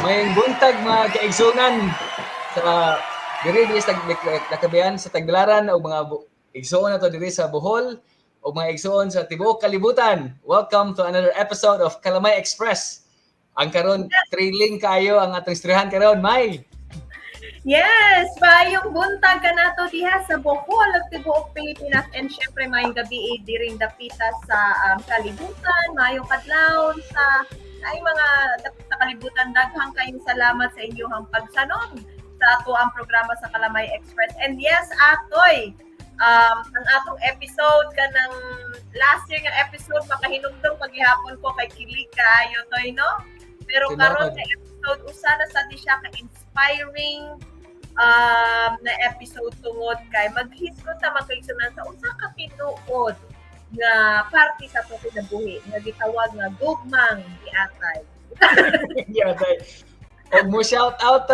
May buntag mga kaigsunan sa diri sa nakabayan sa Tagbilaran o mga igsuon na to diri sa Bohol o mga igsuon sa tibuok kalibutan. Welcome to another episode of Kalamay Express. Ang karon thrilling kayo ang atong istoryahan karon, May. Yes, bayong buntag ka nato diha sa Bohol ug tibuok Pilipinas and syempre mayong gabi diring dapita sa kalibutan, mayong kadlawon sa ay mga sa kalibutan. Daghang kayong salamat sa inyong pagsanon sa ato ang programa sa Kalamay Express. And yes, Atoy, ang atong episode kanang last year nga episode makahinumdum paghihapon ko kay Kilig kaayo toy no. Pero karon sa episode usa na sa di siya ka inspiring na episode tungod kay maghisgot ta magkaigsunan sa usa ka tinuod nga parte sa to kinabuhi nga gitawag nga gugmang giatay. Giatay. Og mo shout out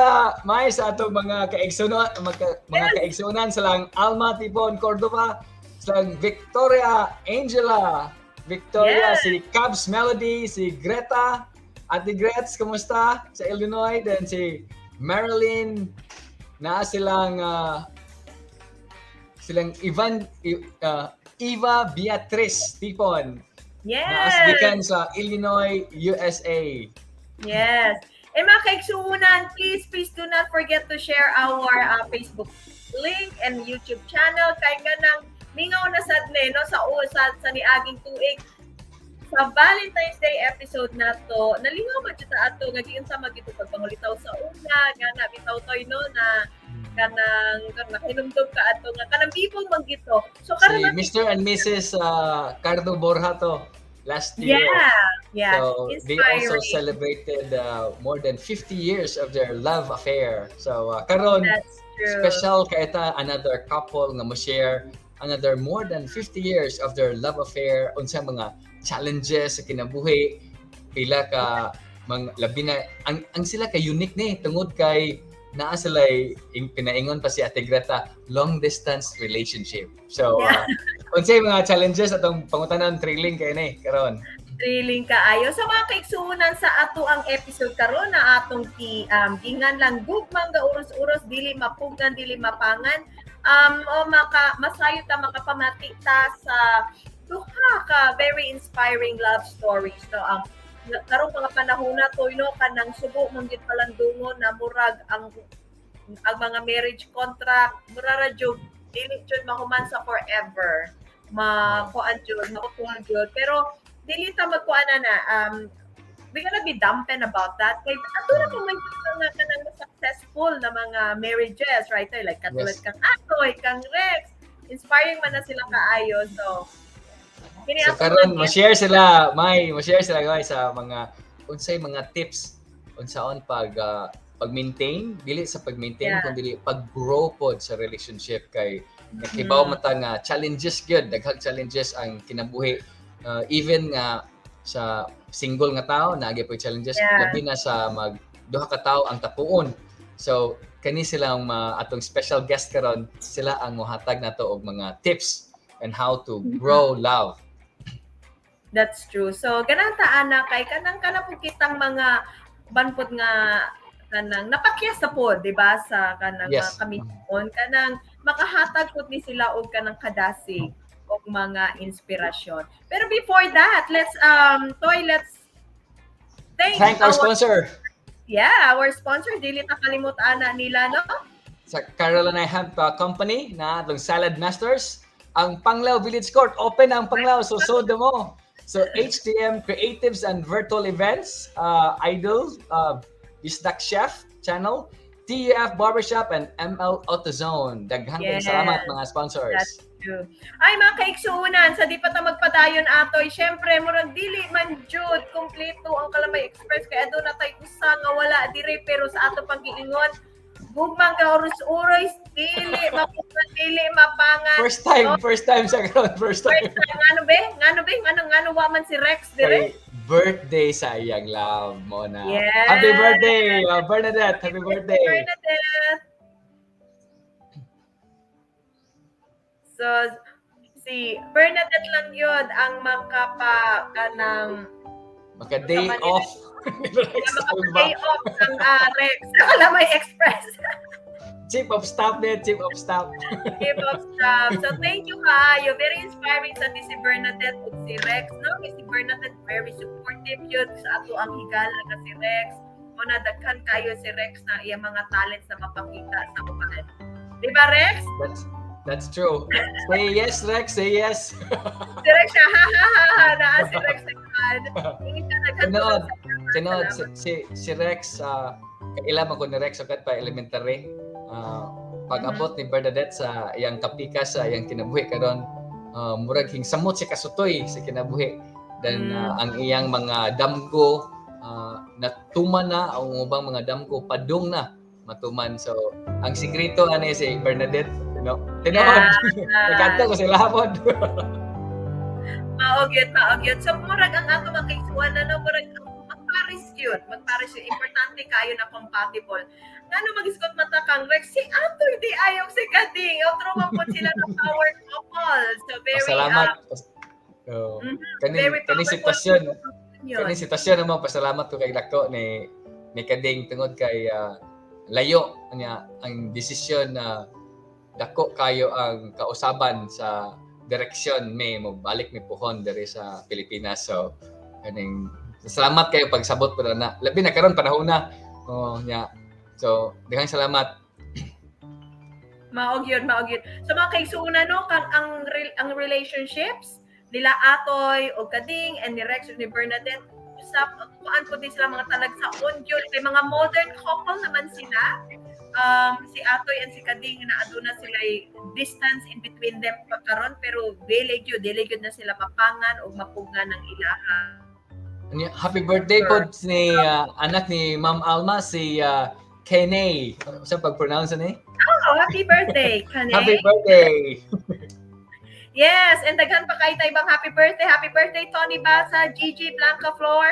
May sa atong mga kaigsunan mga kaigsunan sa lang Alma Tipon Cordova, sa lang Victoria Angela, Victoria si Cubs Melody, si Greta, Ate Grets, kumusta? Sa Illinois, then si Marilyn, na silang Eva Beatrice Tipon. Yes. Naasbikan sa Illinois, USA. Yes. And mga kaigsuunan, please do not forget to share our Facebook link and YouTube channel. Kay ganang mingaw na sad no sa usad sa niaging tuig. Sa Valentine's Day episode na to, nalingaw man sa ato nga giun sa magito pagpangulitaw sa una, nga na bitaw toy no na kanang nakinumdum ka ato nga kanang bibong magito. So karon si Mr. and Mrs. Cardo Borja to last year. Yeah. So they also celebrated more than 50 years of their love affair. So karon special kay ta another couple nga mo share another more than 50 years of their love affair unsa mga challenges sa kinabuhi, pila ka labi na ang sila ka unique ni tungod kay naa sila pinaingon pa si Ate Greta long distance relationship. So unsay mga challenges atong pangutanan thrilling kay ni karon. Thrilling kaayo. So mga kaigsuunan sa ato ang episode karon na atong gingan lang gugmang ga uros-uros dili mapugan dili mapangan o masayo ta makapamati ta sa duha ka very inspiring love stories no ang karong mga panahon na to no kanang subo man gid palandungon na murag ang mga marriage contract murara jud dili jud mahuman sa forever makuan jud makuan jud pero dili ta magkuan na we gonna be dampened about that kay ato na man nga kanang successful na mga marriages right like katulad kang Atoy kang Rex inspiring man na sila kaayo so karon ma-share sila guys sa mga unsay mga tips unsaon pag-maintain dili sa pag-maintain kundi pag-grow pod sa relationship kay nakibaw mata nga challenges gyud daghang challenges ang kinabuhi even nga sa single nga tao naagi po challenges labi na sa duha ka tawo ang tapuon so kani silang atong special guest karon sila ang mohatag nato og mga tips and how to grow love. That's true. So, ganang taana kay kanang po kitang mga banpod nga kanang napakyas sa pod, di ba? Sa kanang mga kamisyon, kanang makahatag pud ni sila og kanang kadasig og mga inspirasyon. Pero before that, let's thank our sponsor. Yeah, our sponsor dili ta kalimutan na nila no. Sa Carolina Hemp Company na atong Salad Masters, ang Panglao Village Court open ang Panglao so sodo mo. So HTM Creatives and Virtual Events, Idol, Bisdak Chef Channel, TUF Barbershop, and ML AutoZone. Daghang salamat mga sponsors. That's true. Ay mga kaigsuunan, sa di pa ta magpadayon Atoy, syempre murag dili man jud kompleto ang Kalamay Express kay aduna tay usa nga wala dire pero sa ato pag-iingon gugmang ka oros-oros dili mapugan dili mapangan. First time sa karon, first time. Ngano wa man si Rex dire? Birthday sa iyang love mo na. Yes. Happy birthday, Bernadette. Happy birthday. Bernadette. So si Bernadette lang yun ang kanang Maka-day Sa Manila. off. Maka-day off ng Rex. Kalamay Express. Chief of staff din, chief of staff. Chief of staff. So thank you kaayo. Very inspiring sa si Bernadette ug si Rex. No? Si Bernadette very supportive yun sa ato ang higala nga si Rex. O nadaghan kayo si Rex na iyang mga talents na mapakita sa uban. Di ba, Rex? That's true. Say yes, Rex. Say yes. Si Rex siya, ha ha ha ha. Naa si Rex na yan. Hindi ka nagkatulog Tinod, si Rex, kailan ko ni Rex agad pa elementary. Pag-abot ni Bernadette sa iyang kapika sa iyang kinabuhi karon, murag hingsamot si kasutoy sa kinabuhi. Then ang iyang mga damgo natuman na, ang ubang mga damgo padung na matuman. So ang sikreto ani si Bernadette, tinod. Nagkanto ko sila pod. Maogyot. So murag ang ato makaisuan na murag magpares yun. Importante kayo na compatible. Ngano mag-isgot mata kang Rex, si ato hindi ayaw si Kading. Otro man po sila ng power couple. So very salamat. Kani sitwasyon naman pasalamat ko kay Dako ni Kading tungod kay layo niya ang desisyon na dako kayo ang kausaban sa direksyon may balik mi puhon diri sa Pilipinas. So kaning salamat kayo pagsabot po na labi na karon panahon na nya. So daghang salamat. Maogyod. So mga kaigsuuna no kang ang relationships nila Atoy o Kading and ni Rex ni Bernadette usap kuan po din sila mga talag sa onjol kay mga modern couple naman sila. Si Atoy and si Kading na aduna sila distance in between them karon pero dili gyud na sila mapangan o mapugan ng ilaha. Happy birthday po ni anak ni Ma'am Alma si Kenay. Sa pag-pronounce ni? Oh, happy birthday, Kenay. Happy birthday. Yes, and daghan pa kay taybang happy birthday. Happy birthday Tony Basa, Gigi Blanca Flor,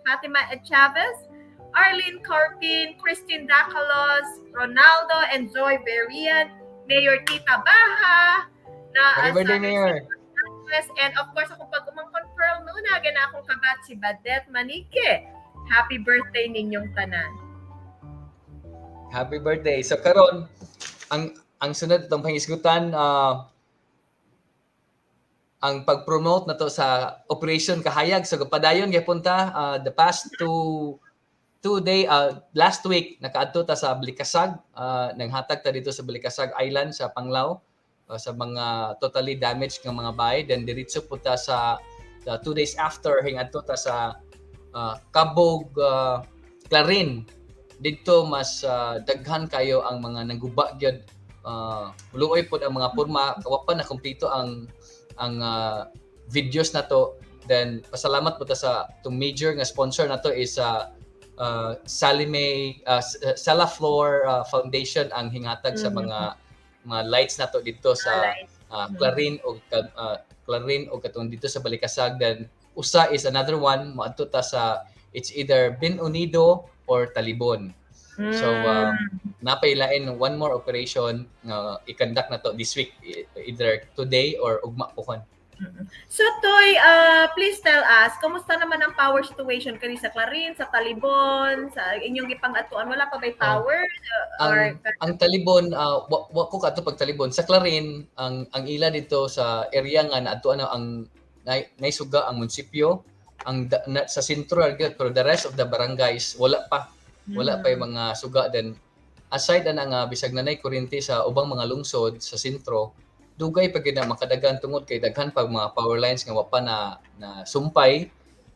Fatima Chavez, Arlene Corpin, Christine Dacalos, Ronaldo and Zoe Berian, Mayor Tita Baha, Happy birthday, Mayor. And of course, ako pag umang-confirm noon, na akong kabat si Badette Manike. Happy birthday ninyong tanan. Happy birthday. So karon ang sunod itong pangisgutan ang pag-promote na to sa Operation Kahayag. So padayon gyapon ta the past last week nakaadto ta sa Balikasag, nanghatag ta dito sa Balikasag Island sa Panglao sa mga totally damaged nga mga bahay. Then diretso po ta sa 2 days after hingadto ta sa Kabog Clarin. Dito mas daghan kayo ang mga nangguba gyud. Luoy pod ang mga porma, kawa na kumpleto ang videos na to. Then pasalamat po ta sa itong major nga sponsor na to is Sala Floor Foundation ang hingatag sa mga lights na to dito sa Clarin o katong dito sa Balikasag. Then usa is another one maadto ta sa it's either Bin Unido or Talibon. So napailain one more operation i-conduct na to this week, either today or ugma puhon. So Toy, please tell us, kumusta naman ang power situation kani sa Clarin, sa Talibon, sa inyong gipang-atuan? Wala pa bay power? Ang Talibon, wa ko kadto pag Talibon. Sa Clarin, ang ila dito sa area nga naadtuan ang naisuga ang munisipyo, sa sentro pero the rest of the barangays wala pa yung mga suga. Then aside nga bisag nanay kuryente sa ubang mga lungsod sa sentro, dugay pa gyud na makadagan tungod kay daghan pa mga power lines nga wa pa na sumpay.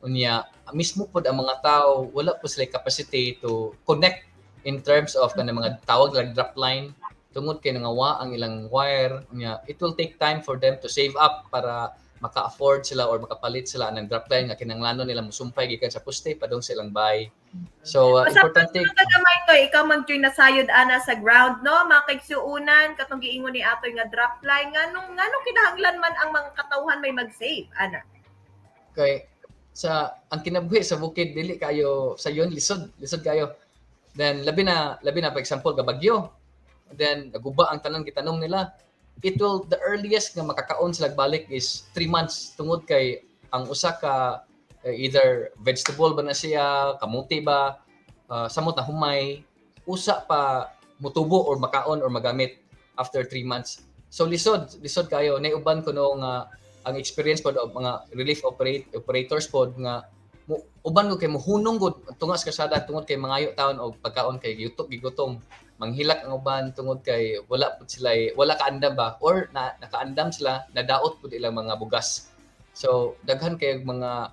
Unya mismo pod ang mga tao wala po sila capacity to connect in terms of kanang mga tawag like drop line tungod kay nangawa ang ilang wire. Unya it will take time for them to save up para maka-afford sila or makapalit sila ng drop line nga kinahanglan nila mosumpay gikan sa poste padung sa ilang bahay. So importante gamay to ikaw mag-join na sayod ana sa ground no makaigsuunan katong giingon ni Atoy nga drop line nganong kinahanglan man ang mga katawhan may mag-save ana. Okay. Sa ang kinabuhi sa bukid dili kayo sayon lisod kayo. Then labi na for example gabagyo. Then naguba ang tanan gitanom nila. The earliest nga makakaon sila balik is 3 months tungod kay ang usa ka either vegetable ba na siya, kamuti ba, samot na humay, usa pa mutubo or makaon or magamit after 3 months. So lisod kayo. Naiuban ko nung ang experience po ng mga relief operators po nga uban ko kay mohunong gud tungas kasada tungod kay mangayo taon og pagkaon kay gigutom. Manghilak ang uban tungod kay wala pud sila wala kaandam ba or nakaandam sila nadaot pud ilang mga bugas. So daghan kay mga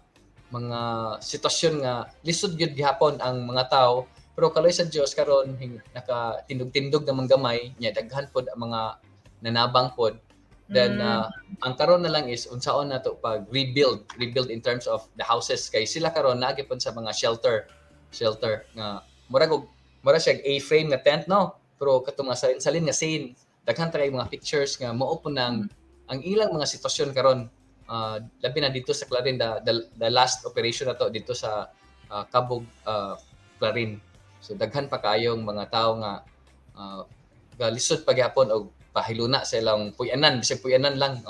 sitwasyon nga lisod gyud gihapon ang mga tao pero kaloy sa Dios karon nakatindog-tindog na gamay nya daghan pod ang mga nanabang pod. Then ang karon na lang is unsaon na to pag rebuild in terms of the houses kay sila karon naagipon sa mga shelter nga mura siya A-frame nga tent no pero katong nga salin nga scene daghan ta kay mga pictures nga mao po nang ang ilang mga sitwasyon karon labi na dito sa Clarin the last operation na to dito sa Cabog Clarin. So daghan pa kayong mga tao nga galisod pagyapon og pahiluna sa ilang puyanan, bisag puyanan lang.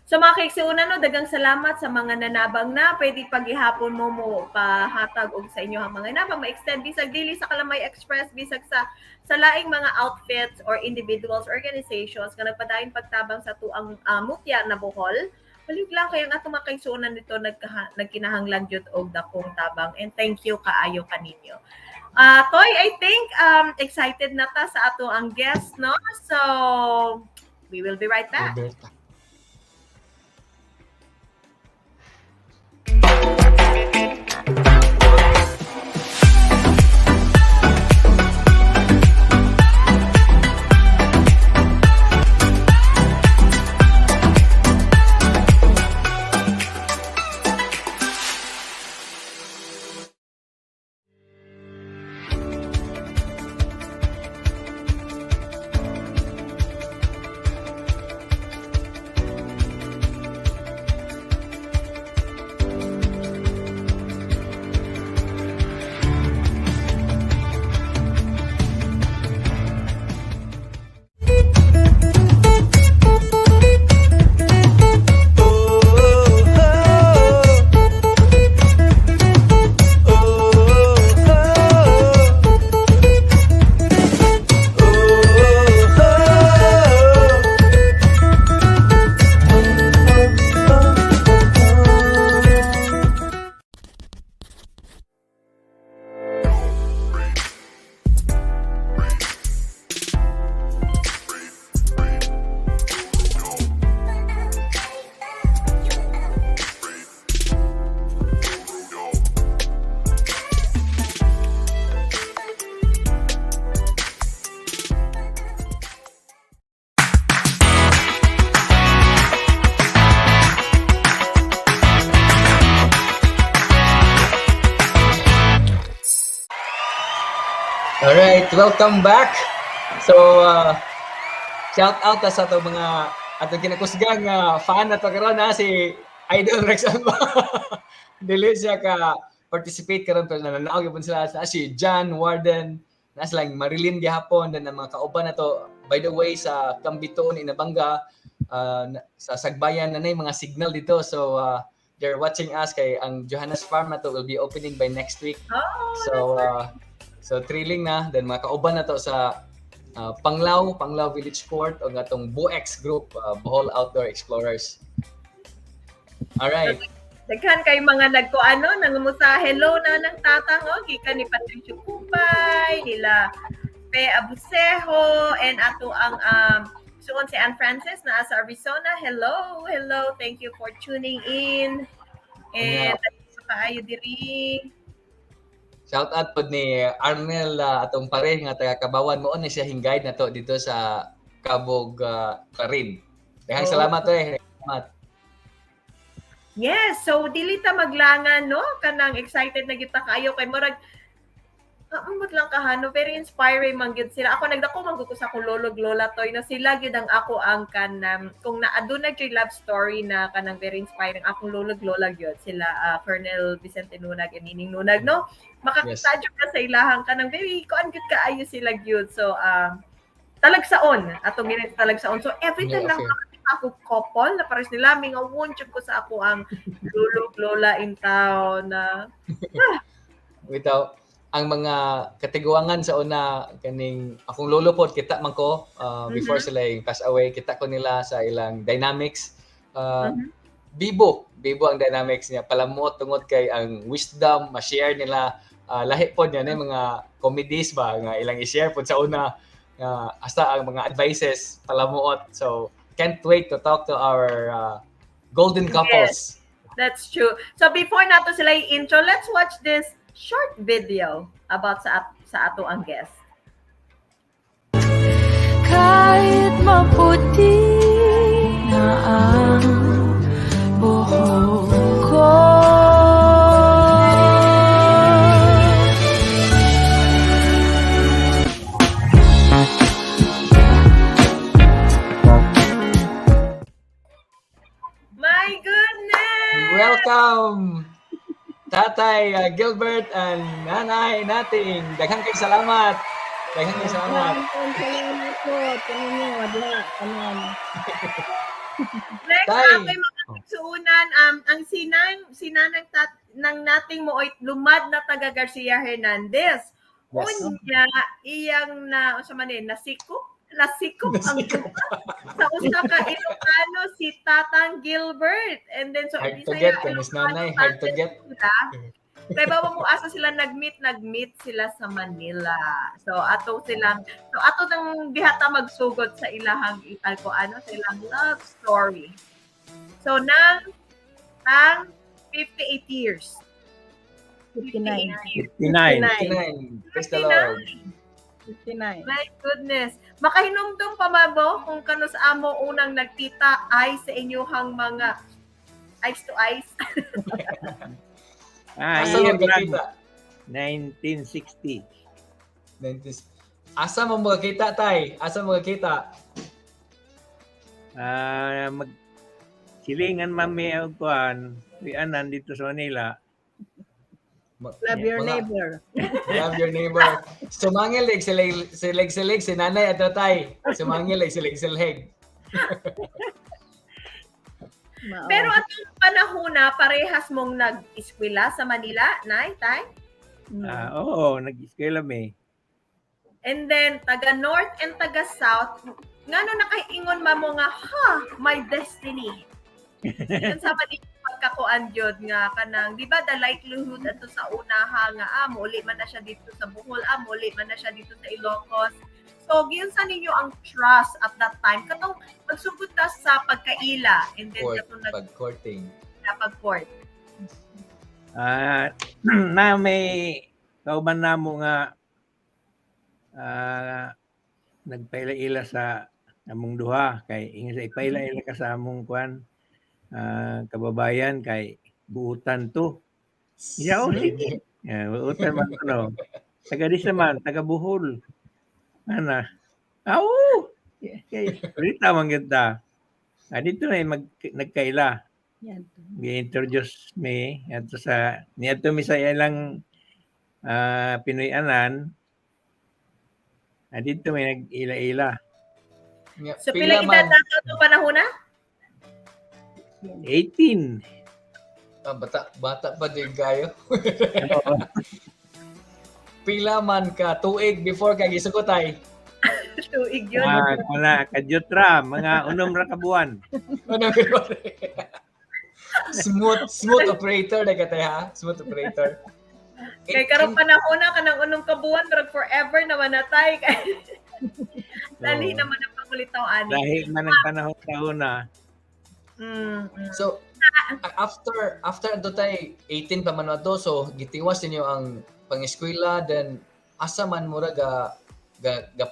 So mga kaigsuuna, no, dagang salamat sa mga nanabang na pwede paghihapon mo pahatag og sa inyo ang mga nanabang ma-extend bisag dili sa Kalamay Express bisag sa laing mga outfits or individuals, organizations nga nagpadayon pagtabang sa tuang mutya na Bohol. Balik lang kay ang ato mga kaigsuunan dito nagkinahanglan jud og dakong tabang and thank you kaayo kaninyo. Toy, I think excited na ta sa ato ang guest, no? So, we will be right back. Alright, welcome back. So, shout out sa ato mga atong kinakusgang fan na to karon si Idol Rex Alba. Dili siya ka participate karon pero nananaog gyud sila si John Warden, na silang Marilyn gihapon dan mga kauban na to. By the way, sa Cambiton Inabanga, sa Sagbayan na mga signal dito. So, they're watching us kay ang Johannes Farm na to will be opening by next week. So thrilling na then mga kauban na to sa Panglao Village Court o atong BOEX group, Bohol Outdoor Explorers. All right. Daghan kay mga nangumusta hello na ng tatang gikan ni Patricio Kupay, nila Pe Abusejo and ato ang suon si Ann Francis na sa Arizona. Hello. Thank you for tuning in. And kaayo diri. Shout out po ni Arnel atong pare nga taga Kabawan mo ni siya hingguide na to dito sa Cabog Clarin. Daghang salamat salamat. Yes, so dili ta maglangan no kanang excited na kita kaayo kay murag amot lang kahano very inspiring man gyud sila. Ako nagdako man gud ko sa akong lolo lola toy no sila gyud ang ako ang kanang kung naaduna gyud love story na kanang very inspiring akong lolo lola gyud sila Colonel Vicente Nunag and Nining Nunag no. Makakita jud ka sa ilahang kanang very kuan gyud kaayo sila gyud. So talagsaon atong ginit talagsaon. So every time lang ako couple na pares nila mingawon jud ko sa ako ang lolo lola in town na Without ang mga katiguangan sa una kaning akong lolo pod kita man ko before sila yung pass away, kita ko nila sa ilang dynamics. Bibo ang dynamics niya, palamot tungod kay ang wisdom ma-share nila, lahi pod niya na mga comedies ba nga ilang i-share pod sa una, hasta ang mga advices palamuot. So can't wait to talk to our golden couples. Yes, that's true. So before nato sila i-intro, let's watch this short video about sa ato ang guest. Kahit maputi na ang buhok ko, My goodness! Welcome Tatay Gilbert and Nanay nating. Daghang kay salamat. Salamat po. Tingnan niyo, adla. Next, Tay. ako'y makakasuunan, ang sinanang nating mo ay lumad na taga Garcia Hernandez. Yes. Unya, iyang nasikop ang sa usa ka Ilocano si Tatang Gilbert. And then so Hard to Bisaya, get, kanis Ilocano, nanay, hard to get. sila. Kaya ba mo asa sila nag-meet sila sa Manila. So ato nang dihata magsugod sa ilahang sa ilang love story. So nang 58 years. 59. 59. Praise the Lord. 59. My goodness. Makahinumdum pa mabo kung kano sa amo unang nagkita ay sa inyuhang mga eyes to eyes. Asa mo magkita? 1960. Asa mo magkita, Tay? Asa mo magkita? Silingan mami ang kuan, anan dito sa Manila. Love your neighbor. Love your neighbor. Sumangil silig si nanay at tatay. Sumangil silig. Pero atong panahon na parehas mong nag-eskwela sa Manila, Nay, Tay? Oo, nag-eskwela mi. And then, taga North and taga South, ngano nakaingon ma mo nga, my destiny. Yan sa mali pagkakuan jud nga kanang, di ba, the likelihood ato sa unaha nga, muli man na siya dito sa Bohol, muli man na siya dito sa Ilocos. So, giyon sa ninyo ang trust at that time. Katong magsugod ta sa pagkaila and then katong Pag-courting. pag-court. Na may kauban namo nga nagpaila-ila sa among duha kay ingon sa ipaila-ila ka sa among kuan kababayan kay buutan to. Sige. Buutan man ano. Taga di man, taga Bohol. Ana. Kay rita man kita. Dito na nagkaila. Yan. Gi-introduce me ato sa niadto mi sa ilang Pinoy-anan. Dito may nag-ila-ila. So, pila edad nato itong panahon na? 18. Bata pa din kayo. Pila man ka tuig before ka gisukotay. Tuig yun. Wala, kadyutra, mga unom ra ka buwan. Smooth operator na katay ha. Smooth operator. Kay karong panahon na kanang unong kabuan drug forever naman natay kay dali naman ang pangulitaw ani. Dahil man ang panahon sa una. So after ato tay 18 pa man ato, so gitiwas ninyo ang pang-eskwela, then asa man mura ga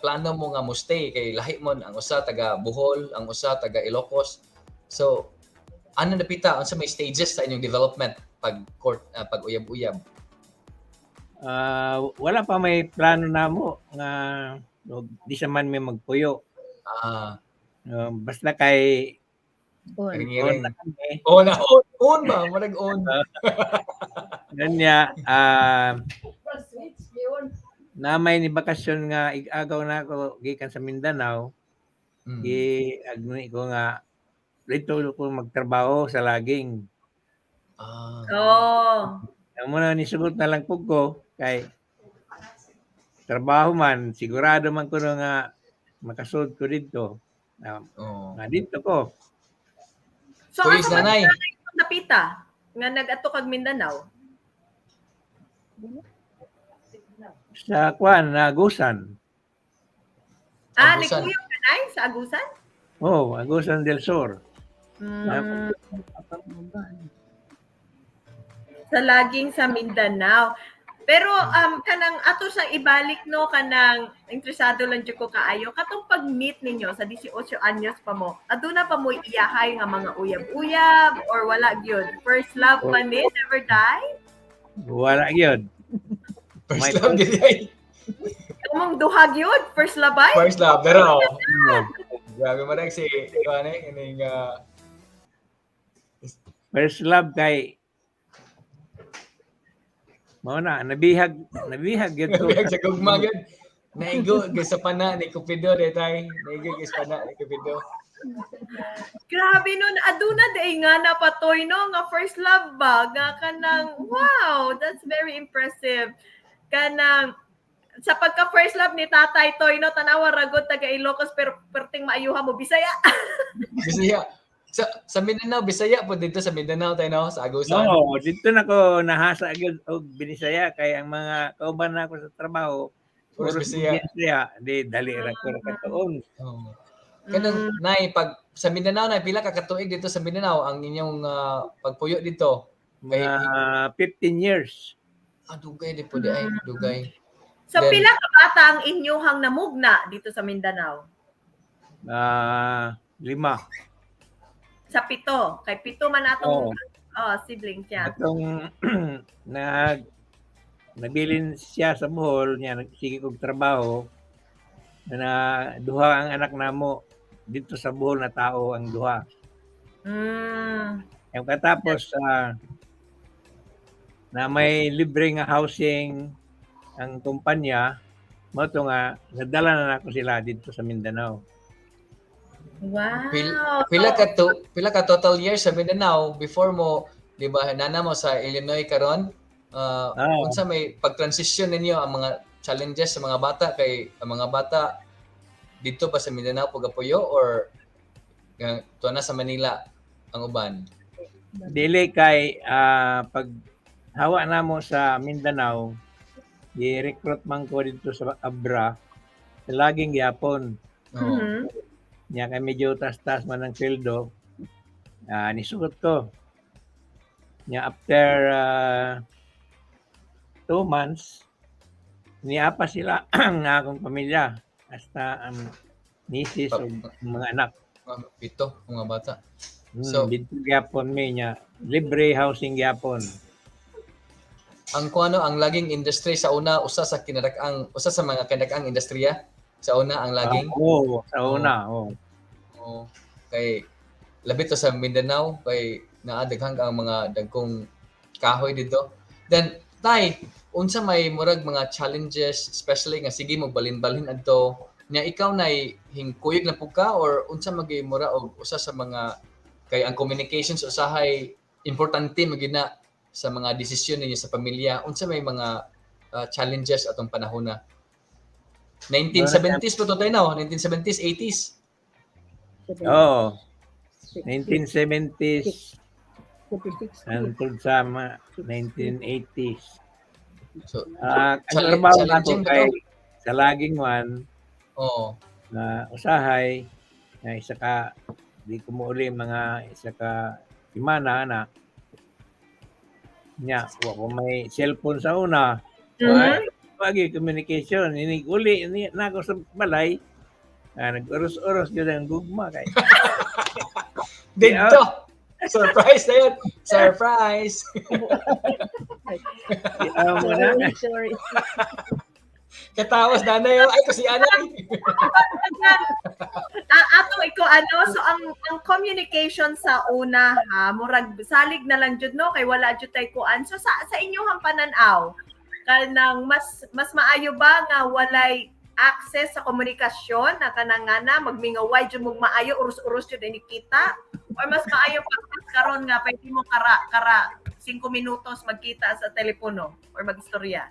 plano mo nga mo stay kay lahi mo ang usa taga Bohol, ang usa taga Ilocos. So ano napita unsa may stages sa inyong development pag uyab-uyab? Wala pa may plano namo nga di sa man may magpuyo. Basta kay Ring-ring. on ba? Marag-on. Ganya, namay ni bakasyon nga igagaw na ako gikan sa Mindanao. Agni ko nga dito ko magtrabaho sa laging. Oh. Ang muna nisugot na lang po ko kay trabaho man, sigurado man ko nga makasud ko dito. Nga dito ko. So, Kuis asa nanay. man napita nga nag-ato kag Mindanao? Sa Kwan, Agusan. Ni Agusan. Kuya Kanay sa Agusan? Oh, Agusan del Sur. Sa laging sa Mindanao. Pero kanang ato sa ibalik no kanang interesado lang jud ko kaayo katong pag-meet ninyo sa 18 anyos pa mo. Aduna pa mo iyahay nga mga uyab-uyab or wala gyud? First love pa ni never die? Wala yun. First love gid ay. Kamong duha gyud first love ay? First love pero grabe man si Ivane ining First love kay mao na nabihag yun ko. Nabiyag sa gugma gyud. Naigo gyud sa pana ni Cupido detay. Naigo gyud sa pana ni Cupido. Grabe nun, aduna day nga na patoy no nga first love ba nga kanang wow, that's very impressive. Kanang sa pagka first love ni Tatay Toy no tanawa ragod taga Ilocos pero perting maayuha mo Bisaya. Bisaya. Sa Mindanao, Bisaya po dito sa Mindanao tayo no, sa Agusan. Oo, dito na ko nahasa agad og Binisaya kay ang mga kauban na ko sa trabaho Puro puro Bisaya. Bisaya, di dali ra ko katuon. Oh. Kanang nay pag sa Mindanao na pila ka katuig dito sa Mindanao ang inyong pagpuyo dito. Kay 15 years. dugay di po di ay dugay. So Then- pila ka bata ang inyuhang namugna dito sa Mindanao? 5. Sa 7. Kay 7 man atong Oo. siblings niya. Atong nabilin siya sa Bohol niya nagsige kog trabaho na duha ang anak namo dito sa Bohol na tao ang duha. Yung katapos na may libre nga housing ang kumpanya mo to nga nadala na nako sila dito sa Mindanao. Wow. Pila ka total years sa Mindanao before mo di ba nana mo sa Illinois karon? Unsa may pag-transition ninyo ang mga challenges sa mga bata kay ang mga bata dito pa sa Mindanao pagapuyo or tuwa na sa Manila ang uban? Dili kay pag hawa na mo sa Mindanao, i-recruit man ko dito sa Abra, laging gyapon. Mhm. Nya kay medyo tas-tas man ang sweldo. Nisugot ko. Nya after 2 months, niapa sila nga akong pamilya. Hasta ang misis o mga anak. Pito mga bata. So, dito gyapon may nya libre housing gyapon. Ang kuano ang laging industry sa una usa sa mga kinarag-ang industriya sa una ang laging Sa una. kay labi to sa Mindanao kay naadaghang ang mga dagkong kahoy dito. Then tay unsa may murag mga challenges especially nga sige magbalin-balhin adto nya ikaw nay hingkuyog na pud ka or unsa magay mura og usa sa mga kay ang communications usahay importante magina sa mga desisyon ninyo sa pamilya unsa may mga challenges atong panahon na 1970s po to tayo no 1970s 80s 1970s until sa 1980s. so Ang trabaho na ko challenging ba kay to? sa laging one na usahay na isa ka di ko mo uli mga isa ka semana na nya wa ko may cellphone sa una. Pagi communication ini uli ni na ako sa balay nag-uros-uros yun ang gugma kay dito surprise na yun surprise Sorry. katawas na yun ay kasi anay Ato iko so ang communication sa una ha murag salig na lang jud no kay wala jud tay kuan so sa inyong pananaw kanang mas maayo ba nga walay access sa komunikasyon na kanangana magmingaway jud mong maayo urus-urus jud ini kita or mas maayo pa karon nga pwede mo kara 5 minutos magkita sa telepono or magistorya.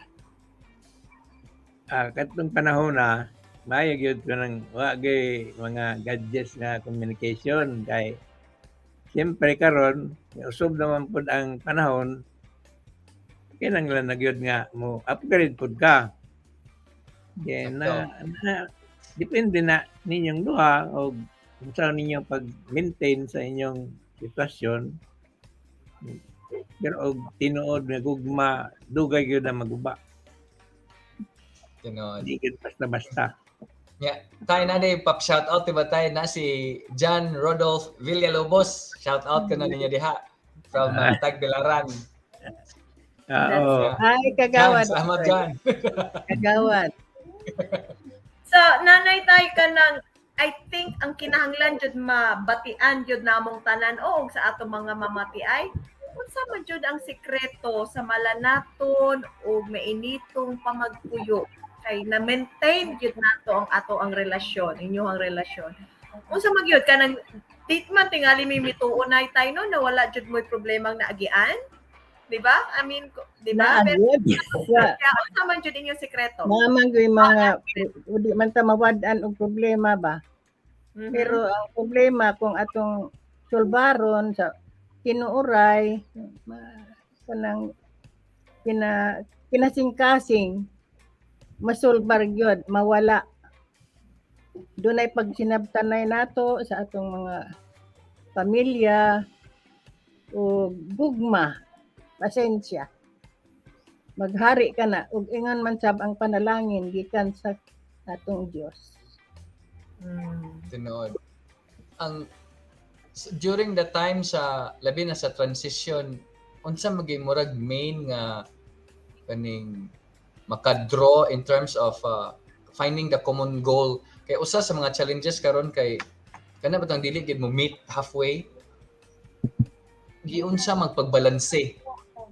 Katong panahon na maayo gyud ko ng wagay mga gadgets nga communication kay siyempre karon usog naman pud ang panahon kinahanglan na gyud nga mo upgrade pud ka. Yan na depende na ninyong duha o kung saan ninyong pag-maintain sa inyong sitwasyon. Pero og tinuod nga gugma dugay gyud na maguba. Tinuod. Di gyud basta-basta. Yeah. Tayo na din, pop shout out diba tayo na si John Rodolph Villalobos. Shout out ko na ninyo diha from Tagbilaran. Oo. Ay, John, kagawad. salamat John. Kagawad. So nanay tay ka nang I think ang kinahanglan jud mabatian jud namong tanan o sa ato mga mamati ay unsa man jud ang sekreto sa malanaton o mainitong pamagpuyo kay na maintain jud nato ang relasyon, inyong relasyon. Unsa man gyud kanang treatment tingali mi mituunay tay no na wala jud mo'y problemang naagian? Di ba? I mean, di ba? Kaya unsa man jud inyong sekreto? Mamang mga udi man ta mawad-an og problema ba. Pero ang problema kung atong sulbaron sa tinuuray kanang kinasing-kasing masulbar gyud mawala. Dunay pagsinabtanay nato sa atong mga pamilya o gugma, pasensya. Maghari ka na ug ingon man sab ang panalangin gikan sa atong Dios. Tinuod. During the time sa labi na sa transition, unsa maging murag main nga kaning makadraw in terms of finding the common goal kay usa sa mga challenges karon kay kana batang dili gid mo meet halfway giunsa magpagbalanse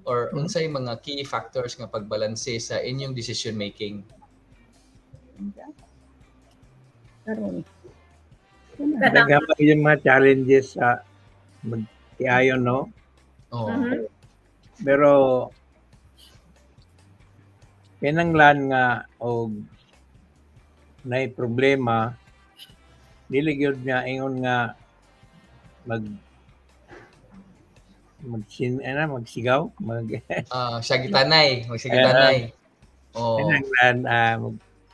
or unsay mga key factors nga pagbalanse sa inyong decision making. Karon. Nagama yung mga challenges sa magtiayon, no? Oh. Pero kinanglan nga og nay problema dili gyud nga ingon nga magsigaw Sagitanay, magsagitanay. Oh. kinanglan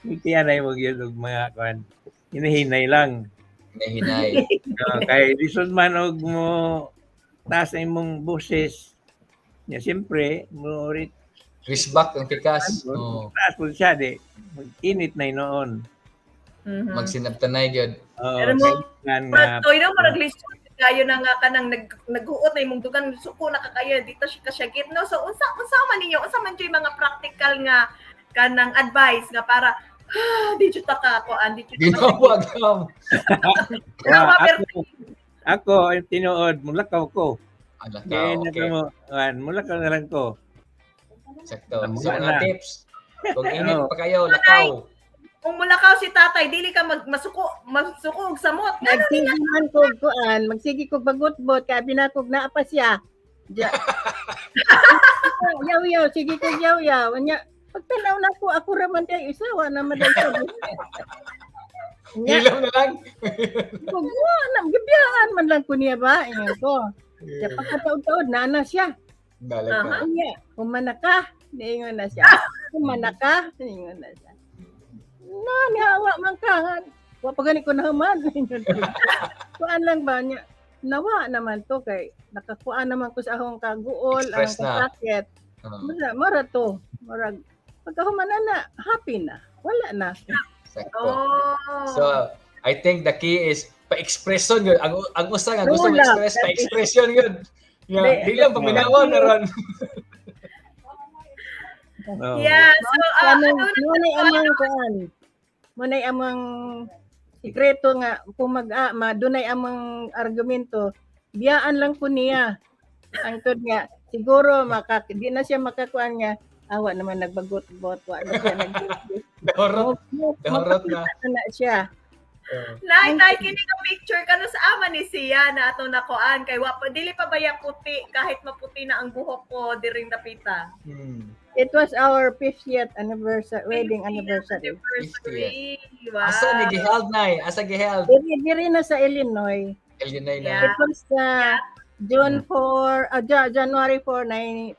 magtianay mo gyud og mga kuan hinahinay lang. Hinahinay. Kay lisod man og mo taas ang imong boses niya siyempre mo Risbak ang pikas. Oh. taas po siya di mag-init na noon. Magsinabtanay gyud. Pero mo, toy no marag lisod kayo na nga kanang naghuot na imong dugan suko na kakayo dito siya kasyagit no. So unsa man ninyo unsa man jud mga practical nga kanang advice nga para di jud ta ka kuan di jud Ginawag kam. Ako tinuod mulakaw ko. Alakaw. Okay. Mulakaw na lang ko. Sakto. So mga tips. Kung init pa kayo, lakaw. Kung mulakaw si tatay, dili ka masuko og samot. Nagsigihan ko kuan, magsigi ko bagutbot kay binakog naa pa siya. Yaw, sige ko yaw. Nya pagtanaw na ako raman kay isawa na maday ko. Ilaw na lang. Kugwa na gibiyaan man lang ko niya ba? Ingon ko. Sa pagkataod-taod na siya. Dalaka. Nya, kumanaka, niingon na siya. Kumanaka, niingon na siya. Nihawa man ka. Wa pa gani ko naman. Kuan lang ba niya? Nawa naman to kay nakakuan naman ko sa akong kaguol, ang sakit. Mara to. Murag pagkahuman na, happy na. Wala na. Sakto. So, I think the key is pa-expression yun. Ang usa nga gusto ma-express, pa-expression yun. Di lang paminawon na ron. Yeah, so Munay amang sikreto nga kung dunay amang argumento, biyaan lang ko niya. Ang tod nga siguro di na siya makakuan nga Awa naman nagbagot-bot. Wala siya nag-gift. Dahorot na. Na siya. Nay, kini nga picture ka no sa ama ni siya na atong nakuan kay wa pa dili pa baya puti kahit maputi na ang buhok ko diring napita. It was our 50th anniversary, wedding anniversary. Wow. Asa ni giheld nay? Asa giheld? Diri na sa Illinois. Illinois Yeah. na. It was January 4,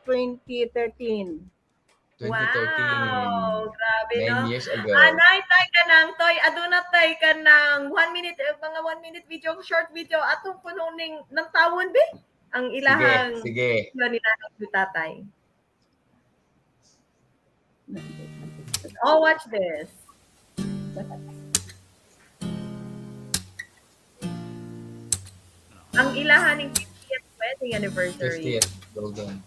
2013. 2013. Wow, grabe 9 no. years ago. Anay tay ka nang toy aduna tay ka nang 1 minute mga 1 minute video short video atong kuno ning nang tawon be ang ilahang Sige. ni nanay tatay. Oh, watch this. Ang ilahan ng 50th wedding anniversary. 50th. Golden.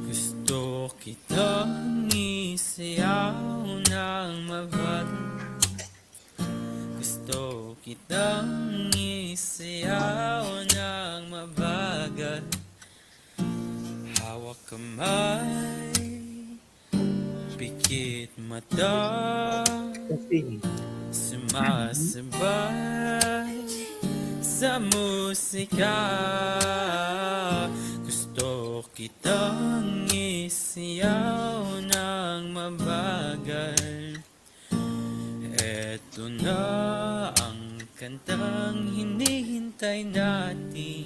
Gusto kitang isayaw ng mabagal. Gusto kitang isayaw ng mabagal. Hawak kamay, pikit mata, sumasabay sa musika. Gusto kitang isiyaw ng mabagal. Eto na ang kantang hinihintay natin.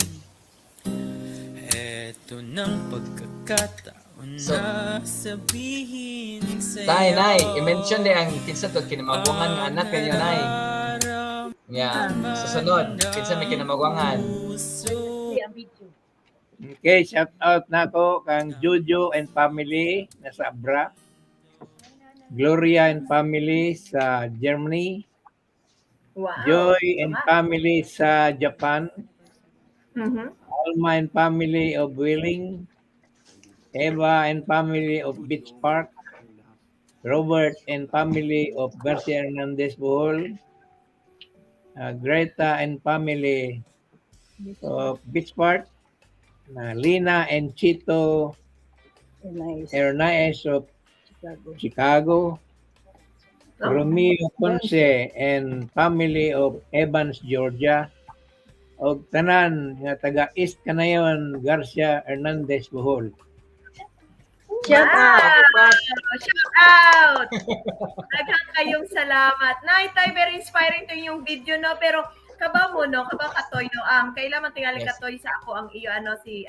Eto ng pagkakataon na sabihin sa'yo. Tay, nay, i-mention di ang kinsa to kinamagwangan nga anak kayo, nay. Yeah, sa sunod, kinsa may kinamagwangan. Okay, shout out na ko kang Jojo and family na sa Abra. Gloria and family sa Germany. Wow. Joy and family sa Japan. Mhm. Alma and family of Wheeling. Eva and family of Beach Park. Robert and family of Garcia Hernandez Bohol. Greta and family of Beach Park. Lina and Chito Hernandez of Chicago. Romeo Ponce and family of Evans, Georgia. O tanan nga taga East Canayon, Garcia Hernandez Bohol. Shout out. Shout out! Daghang kayong salamat. Nay, tay, very inspiring to yung video, no? Pero, kaba mo, no? Kaba katoy, no? Kailangan tingali Yes. katoy sa ako ang iyo, si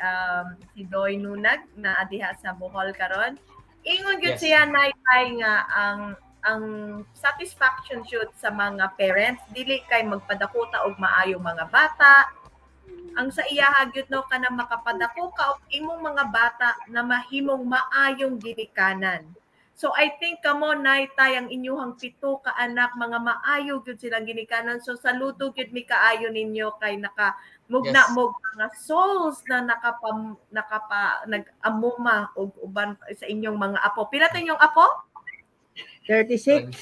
Doy Nunag, na adiha sa Bohol karon. Ingon gyud Yes. siya, nay, tay, nga, ang satisfaction shoot sa mga parents, dili kay magpadakota og maayo mga bata. Ang sa iya hagyot no kana makapadako ka og imong mga bata na mahimong maayong ginikanan. So I think kamo nay tay ang inyuhang 7 ka anak mga maayo gyud silang ginikanan. So saludo gyud mi kaayo ninyo kay nakamugna Yes. mo mga souls na nag-amuma og uban sa inyong mga apo. Pila ta inyong apo? 36.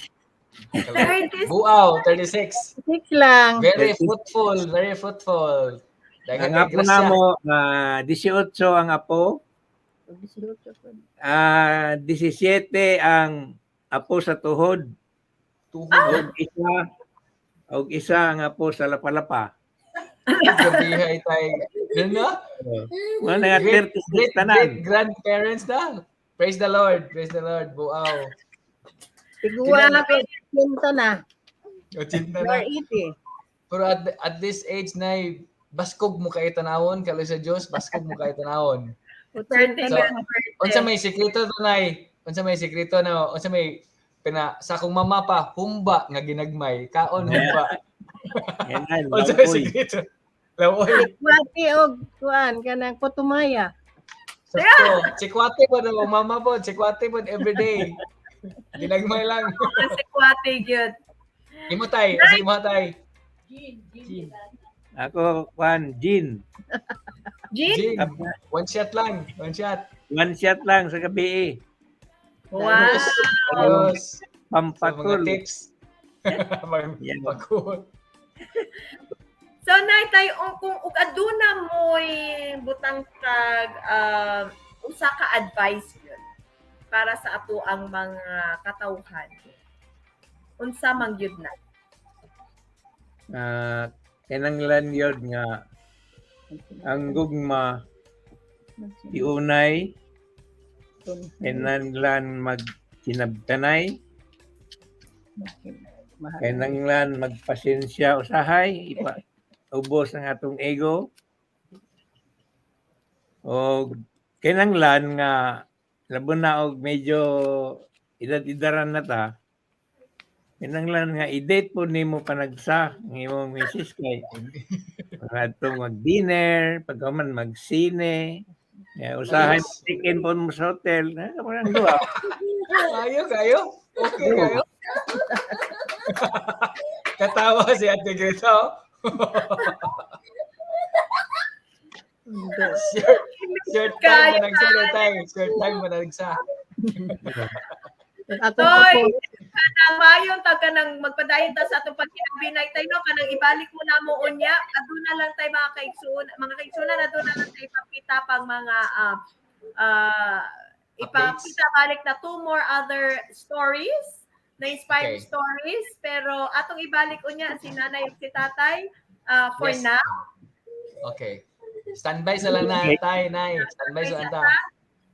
Buaw, 36. 6 lang. Very fruitful, very fruitful. Ang Daghang apo na mo, 18 ang apo. 17 ang apo sa tuhod. Og isa ang apo sa lapalapa. Gabihay tayo. Ano na? Mga nga 36 tanan. Great grandparents na. Praise the Lord. Praise the Lord. Buaw. Sigura na pinta na. 80 Or na. 80. Pero at this age na baskog mo kay tanawon kaloy sa Dios, baskog mo kay tanawon. Birthday So, na. Unsa may sekreto to nay? Unsa may sekreto na unsa may sa akong mama pa humba nga ginagmay, kaon humba. Yan na, Unsa may lawoy. sekreto? Lawoy. Kwati og kuan kanang putumaya. So, chikwate po na mama po, chikwate po everyday. Ginagmay lang. Kasi kwate gyud. Imo tay, asa imo tay? Ako, Jean. Jean? One shot lang, one shot. One shot lang sa gabi. Wow. Ayos. Sa mga Pampatul. tips. Yan. Pagkuha. So nay tay kung aduna mo'y butang kag unsa ka advice yun para sa ato ang mga katawhan? Unsa man gyud na? Kinanglan yun nga ang gugma iunay kinanglan magsinabtanay kinanglan magpasensya usahay ubos ang atong ego o kinanglan nga labo na og medyo edad-edaran na ta kinanglan nga i-date po nimo panagsa ng imong misis kay atong mag-dinner pagkaman magsine usahay Yes. chicken po mo sa hotel parang duha Kayo? Okay kayo? Katawa si Ate Greta. Oh. Short time mo nagsa tayo. Short time mo nagsa. Toy, mayon ta kanang magpadayon ta sa atong pagkinabinay tayo no kanang ibalik mo na mo unya aduna lang tay mga kaigsunan aduna lang tay ipakita pang mga ipakita balik na 2 more other stories na inspiring stories pero atong ibalik unya si nanay ug si tatay for Yes. now. Okay. Standby sa lang na tayo, Nay. Standby sa lang ta.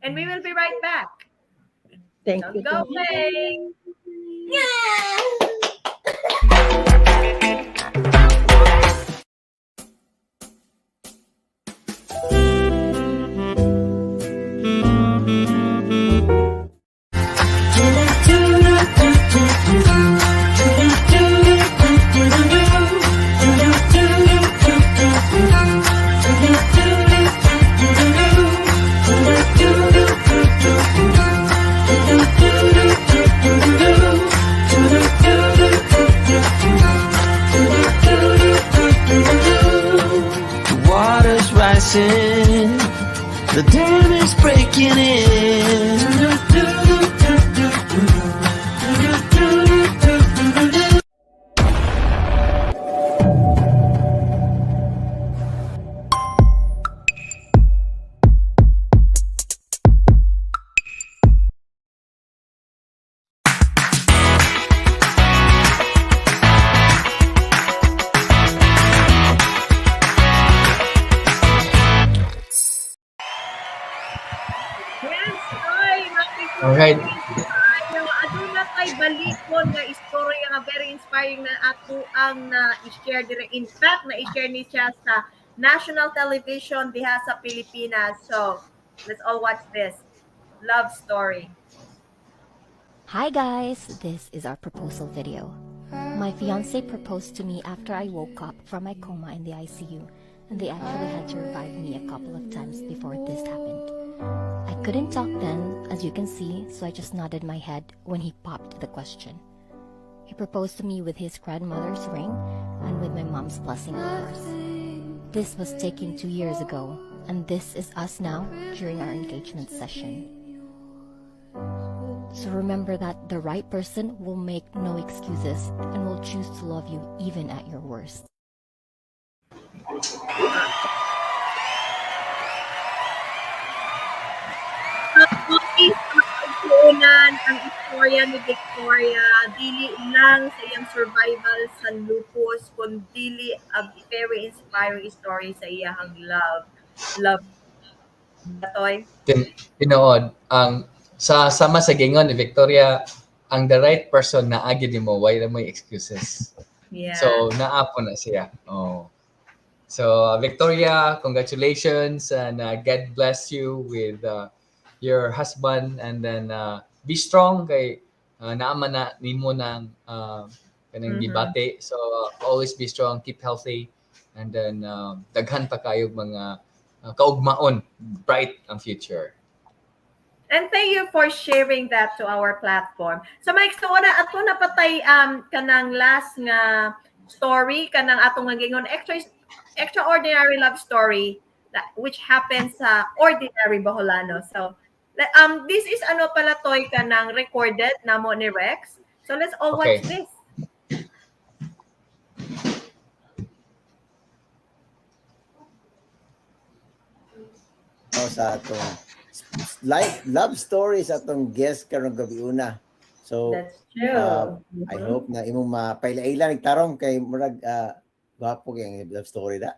And we will be right back. Thank you. Go play. The water's rising, the dam is breaking in. Yes, oy, Alright. Aduna kay balikon nga istorya nga very inspiring na ato ang na i-share dire. In fact, na i-share ni siya sa national television diha sa Pilipinas. So, let's all watch this love story. Hi guys, this is our proposal video. My fiance proposed to me after I woke up from my coma in the ICU, and they actually had to revive me a couple of times before this happened. I couldn't talk then, as you can see, so I just nodded my head when he popped the question. He proposed to me with his grandmother's ring and with my mom's blessing, of course. This was taken 2 years ago, and this is us now during our engagement session. So remember that the right person will make no excuses and will choose to love you even at your worst. Pagkuunan ang istorya ni Victoria, dili lang sa iyang survival sa lupus, kundi a very inspiring story sa iyang love. Toy. Tinood, ang sa sama sa gingon ni Victoria, ang the right person na agi mo, why na may excuses. Yeah. So, naapo na siya. Oh. So, Victoria, congratulations and God bless you with your husband, and then be strong kay naaman na nimo ng kanang gibate. So, always be strong, keep healthy, and then daghan pa kayo mga kaugmaon, bright ang future. And thank you for sharing that to our platform. So Mike, so ato na patay kanang last nga story kanang atong gingon extraordinary love story which happens sa ordinary Boholano. So this is ano pala toy kanang recorded namo ni Rex. So let's all watch this. Sa atong love stories atong guest karong gabi una. So That's true. I hope na imong mapaila-ila nagtarong kay murag gwapo kay love story da.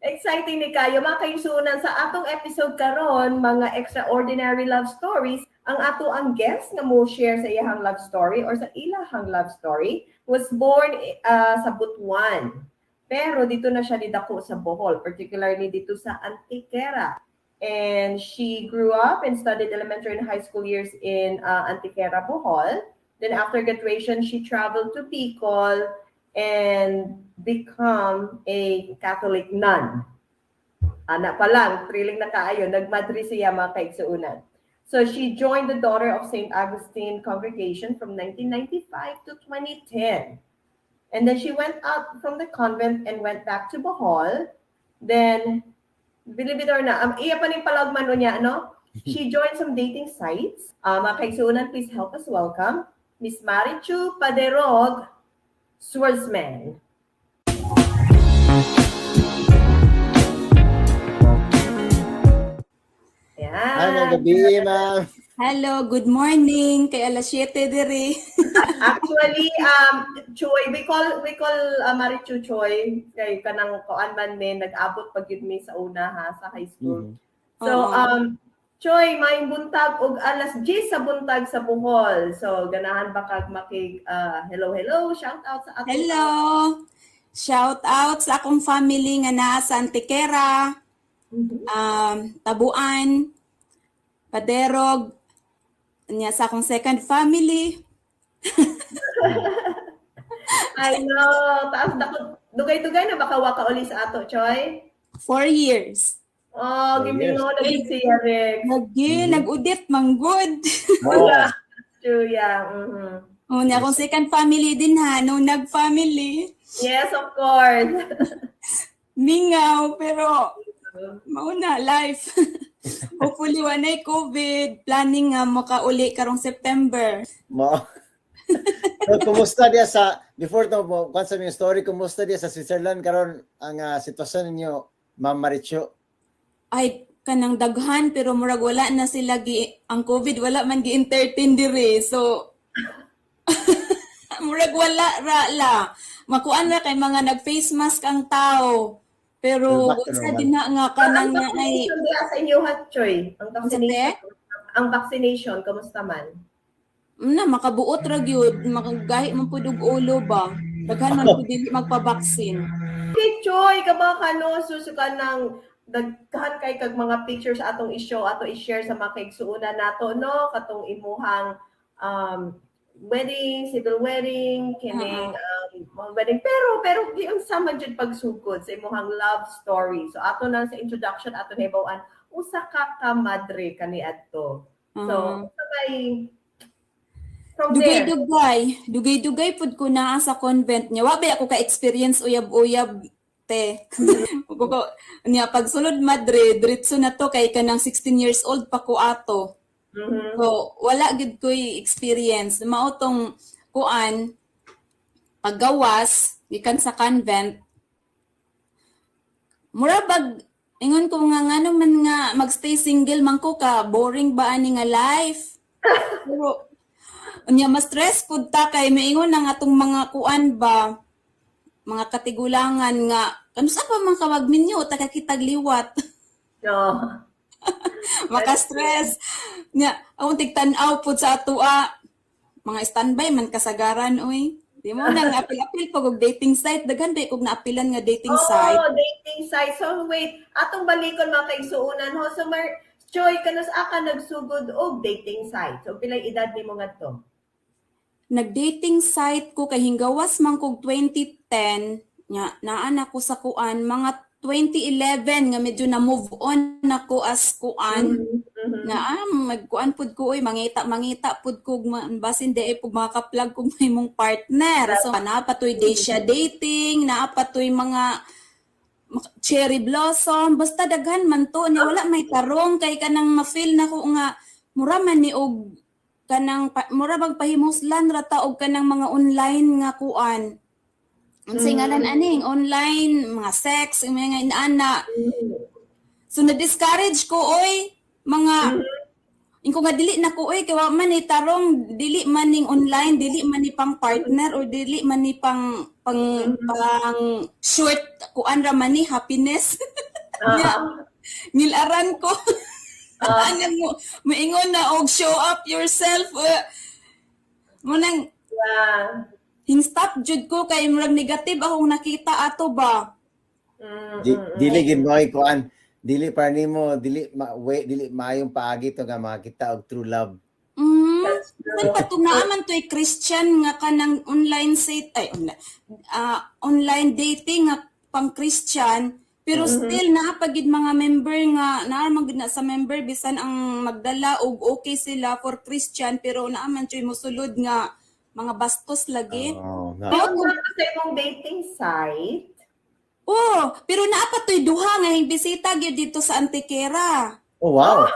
Exciting ni kayo mga kaigsunan sa atong episode karon, mga extraordinary love stories. Ang ato ang guest nga mo share sa iyang love story or sa ilahang love story was born sa Butuan. Pero dito na siya didako sa Bohol, particularly dito sa Antiquera. And she grew up and studied elementary and high school years in Antiquera, Bohol. Then after graduation, she traveled to Bicol and become a Catholic nun. Anak pa lang, thrilling na kaayo, nagmadri siya mga kaigsuunan. So she joined the Daughter of St. Augustine congregation from 1995 to 2010. And then she went out from the convent and went back to Bohol. Then, believe it or not, iya pa ning palagman niya, no? She joined some dating sites. Mga kaigsuunan, please help us welcome Miss Marichu Paderog Swordsman. Yan. Ano gabi, ma'am? Hello, good morning. Kay alas 7 diri. Actually, Choy, we call Marichu Choy kay kanang koan man ni nag-abot pag yun mi sa una ha sa high school. So, Choy, may buntag og alas 10 sa buntag sa Bohol. So, ganahan ba kag makig hello, shout out sa ato. Hello. Shout out sa akong family nga naa sa Antiquera, Tabuan, Paderog, niya sa akong second family. I know. Taas dako dugay-dugay na baka waka uli sa ato, Choy. 4 years. Oh, give me no lagi siya Rex. Nag-udit manggod. Chuya. Niya akong second family din ha, nung nag-family. Yes, of course. Mingaw, pero mauna, life. Hopefully, wanay COVID. Planning nga makauli karong September. So, kumusta dia sa, before to, kung sa mga story, kumusta dia sa Switzerland karon ang sitwasyon ninyo, Ma'am Marichu? Ay, kanang daghan, pero murag wala na sila, ang COVID, wala man gi-entertain dire. So, murag wala la. Makuan na kay mga nag-face mask ang tao. Pero sa din na nga kanang na ay sa inyo Choy, ang vaccination. Ang vaccination kamusta man? Na makabuot ra gyud, makagahi man pud og ulo ba. Daghan man pud dili magpa-vaccine. Okay, Choy, kabang kano susukan ng daghan kay kag mga pictures atong i-show ato i-share sa mga kaigsuonan nato no katong imuhang wedding, civil wedding, kining wedding pero di unsama jud pagsugod sa imong love story. So ato na sa introduction ato na ibawan usa ka madre kani adto. So sabay from there. Dugay-dugay pud ko naa sa convent niya. Wa ba ako ka experience uyab-uyab te. Niya pagsulod madre diretso na to kay kanang 16 years old pa ko ato. So, wala gid ko'y experience. Mao tong kuan paggawas gikan sa convent. Mura bag ingon ko nga ngano man nga magstay single man ko ka boring ba ani nga life. Pero unya mas stress pud ta kay maingon nang atong mga kuan ba mga katigulangan nga kanus pa man kawag minyo taga kitag liwat. No. Maka-stress. Nya, akong tigtan-aw po sa atua. Mga standby man kasagaran, oy. Di mo nang apil-apil pag og dating site. Daghan ba kung naapilan nga dating site? Oh, dating site. So wait, atong balikon mga kaigsuonan ho. So Choy, kanus aka nagsugod og dating site. So pilay edad nimo ngadto? Nag-dating site ko kay hinggawas man kog 2010. Nya, naan ako sa kuan mga 2011 nga medyo na move on nako as kuan na magkuan pud ko oy mangita pud ko basin de pug makaplug kog may mong partner. So naapatoy day siya dating, naapatoy mga cherry blossom, basta daghan man to niya wala may tarong kay kanang ma-feel nako nga mura man ni og kanang mura bag pahimoslan ra ta og kanang mga online nga kuan. Unsay ngalan aning online mga sex mga inaana. So na-discourage ko oy mga Ingko nga dili na ko kay wa man ni tarong dili man ning online, dili man ni pang partner or dili man ni pang short kuan ra man ni happiness. Nilaran ko. Ano mo maingon na og show up yourself. Mo nang stop jud ko kay murag negative akong nakita ato ba. Dili gid mo kuan. Dili pa nimo dili maayong paagi to nga makita og true love. San patunaaman to'y Christian nga kanang online site online dating nga pang Christian pero still napagid mga member nga naamang na sa member bisan ang magdala og okay sila for Christian pero naaman to'y mosulod nga mga bastos lagi. Pero kung sa imong dating site, pero naapatoy duha nga bisita gyud dito sa Antiquera. Oh, wow.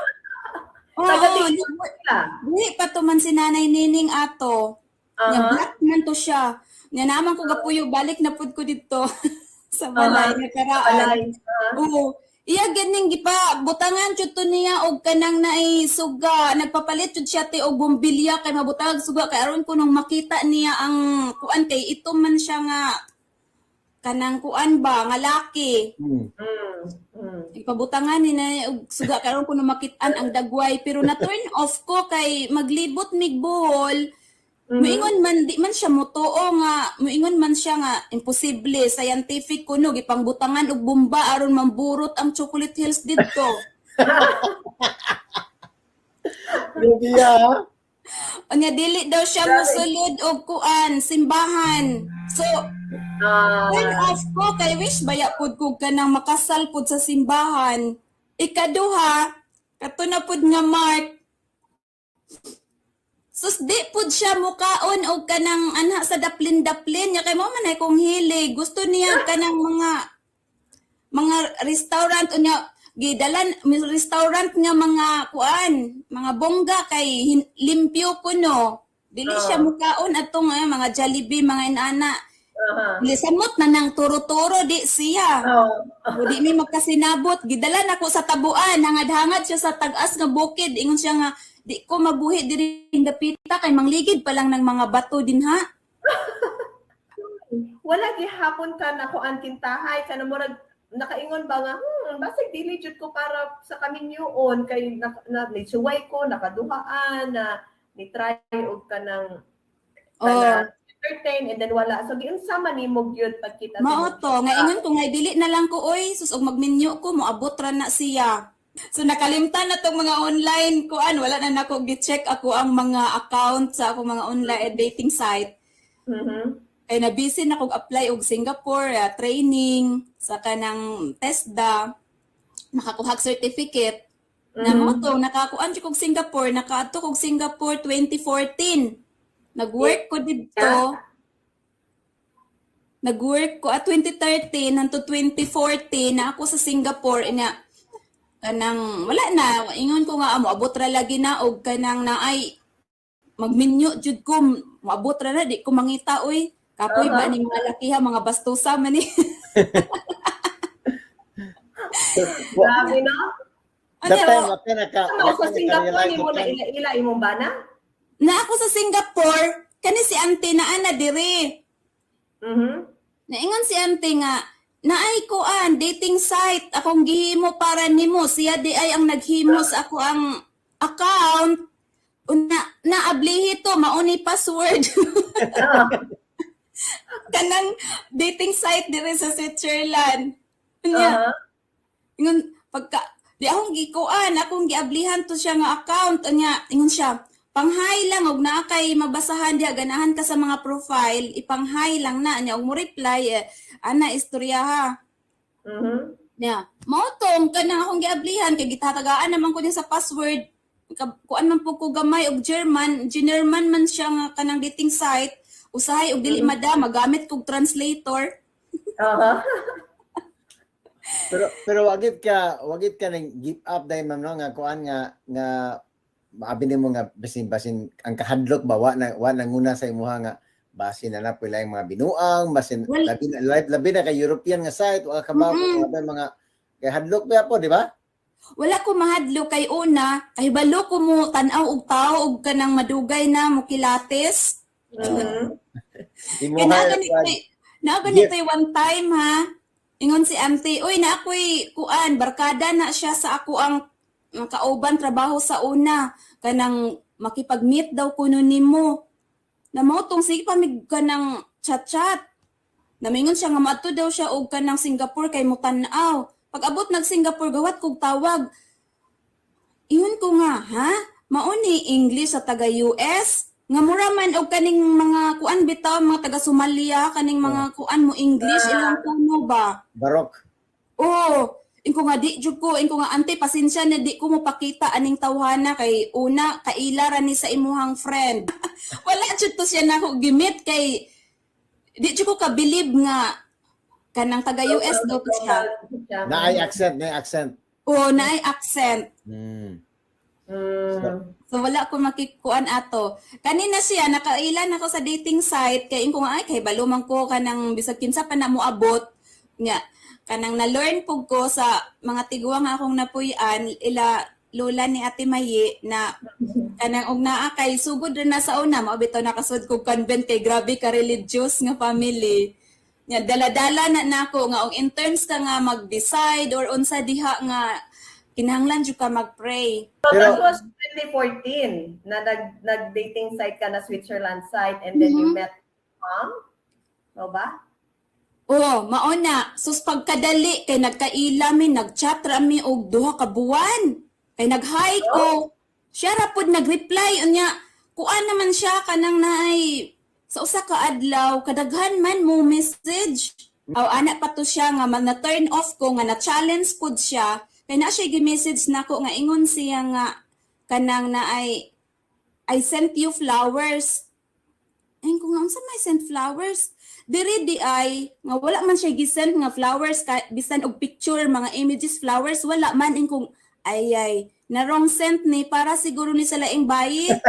Dili pa to man si Nanay Nining ato. Nga black man to siya. Nga naman ko gapuyo balik na pud ko dito sa balay nga karaan. Iya ganing gipa butangan jud to niya og kanang naay suga nagpapalit jud siya ti og bombilya kay mabutag suga kay aron ko nung makita niya ang kuan kay ito man siya nga kanang kuan ba nga laki. Ipabutangan ni na og suga karon ko makitaan ang dagway pero na turn off ko kay maglibot mig buhol. Moingon man di man siya motoo nga moingon man siya nga imposible scientific kuno gipangbutangan og bomba aron mamburot ang Chocolate Hills didto. Lubiya. Anya dili daw siya mosulod og kuan simbahan. So turn off ko kay wish baya pud ko kanang makasal pud sa simbahan. Ikaduha, kato na pud nga Mark. Sus di pud siya mukaon og kanang anha sa daplin-daplin nya kay mo man ay kong hilig. Gusto niya kanang mga restaurant unya gidalan restaurant nga mga kuan, mga bongga kay limpyo kuno. Dili siya mukaon atong mga Jollibee, mga inana. Lisamot na nang turo-turo di siya. Di mi magkasinabot. Gidalan ako sa tabuan, hangad-hangad siya sa tagas nga bukid. Ingon siya nga di ko mabuhi diri dapita kay mangligid pa lang ng mga bato din ha. Wala gihapon ka na ko antintahay kana murag nakaingon ba nga basig dili jud ko para sa kaminyoon kay nisuway ko nakaduhaan na ni try og kanang certain and then wala so giunsa man nimo gyud pagkita mao to nga ingon ko nga dili na lang ko oy sus og magminyo ko moabot ra na siya. So nakalimtan na tong mga online kuan wala na nako gi-check ako ang mga account sa ako mga online dating site. Kay na busy na kog apply og Singapore training sa kanang TESDA nakakuha certificate na mo to nakakuan jud kog Singapore nakaadto kog Singapore 2014 nagwork ko dito nagwork ko at 2013 hangtod 2014 na ako sa Singapore ina kanang wala na ingon ko nga moabot ra lagi na og kanang naay magminyo jud ko moabot ra na di ko mangita oy kapoy ba ning mga lakiha mga bastusa man ni. Grabe no? Sa Singapore ni mo na ila imong bana? Na ako sa Singapore kani si auntie na ana diri. Naingon si auntie nga naay ko dating site akong gihimo para nimo siya di ay ang naghimo sa ako ang account naablihi to mauni password kanang dating site dire sa Switzerland nya ingon pagka di akong gikuan akong giablihan to siya nga account nya ingon siya pang-hi lang og naa kay mabasahan diha ganahan ka sa mga profile ipang-hi lang na nya og mo reply ana istorya ha. Yeah. Mao tong kanang akong giablihan kay gitatagaan naman ko din sa password. Kuan man po ko gamay og German man siya nga kanang dating site. Usahay og dili madam magamit kog translator. Pero wagit ka nang give up dai man no nga kuan nga maabi nimo nga basin ang kahadlok ba wa nanguna sa imuha nga basin na pila yung mga binuang basin labi na kay European nga site o kabaw mga kay hadlok ba po di ba? Wala ko mahadlo kay una, kay balo ko mo tanaw og tao og kanang madugay na mo kilates. Imo Ganito one time ha. Ingon si auntie, uy na ako'y kuan, barkada na siya sa ako ang kauban trabaho sa una. Kanang makipag-meet daw kuno nimo. Na mao tong sige pa mig kanang chat-chat. Namingon siya nga maadto daw siya og kanang Singapore kay mutanaw. Pag abot nag Singapore gawat kog tawag. Iyon ko nga, ha? Mao ni English sa taga US. Nga mura man og kaning mga kuan bitaw mga taga Somalia kaning mga kuan mo English ilang kuno ba? Barok. Oh, inko nga di jud ko, inko nga ante pasensya na di ko mo pakita aning tawhana kay una kaila ra ni sa imuhang friend. Wala jud to siya nako gimit kay di jud ko ka believe nga kanang taga US daw to siya. Na ay accent. Oh, naay accent. So wala ko makikuan ato. Kanina siya nakailan ako sa dating site kay inko nga ay kay balo man ko kanang bisag kinsa pa na mo abot nya kanang na-learn pug ko sa mga tiguang akong napuy-an ila lola ni Ate Mayi na kanang og naa kay sugod rin na sa una mao bitaw nakasud kog convent kay grabe ka religious nga family. Nya dala-dala na nako nga og in terms ka nga mag-decide or unsa diha nga kinahanglan jud ka mag-pray. So that was 2014 na nag-dating site ka na Switzerland site and then you met mom? O ba? Oo, mao na. Sus pagkadali kay nagkaila mi, nag-chat ra mi og 2 ka buwan. Kay nag-hi ko. Siya ra pud nag-reply unya. Kuan naman siya kanang naay sa usa ka adlaw kadaghan man mo message. Aw ana pa to siya nga na turn off ko nga na challenge pud siya. Kay na siya gi-message nako nga ingon siya nga kanang na I sent you flowers. Ay ko nga unsa may sent flowers? Diri di ay nga wala man siya gi-send nga flowers bisan og picture mga images flowers wala man kung ay na wrong sent ni para siguro ni sa laing bayit.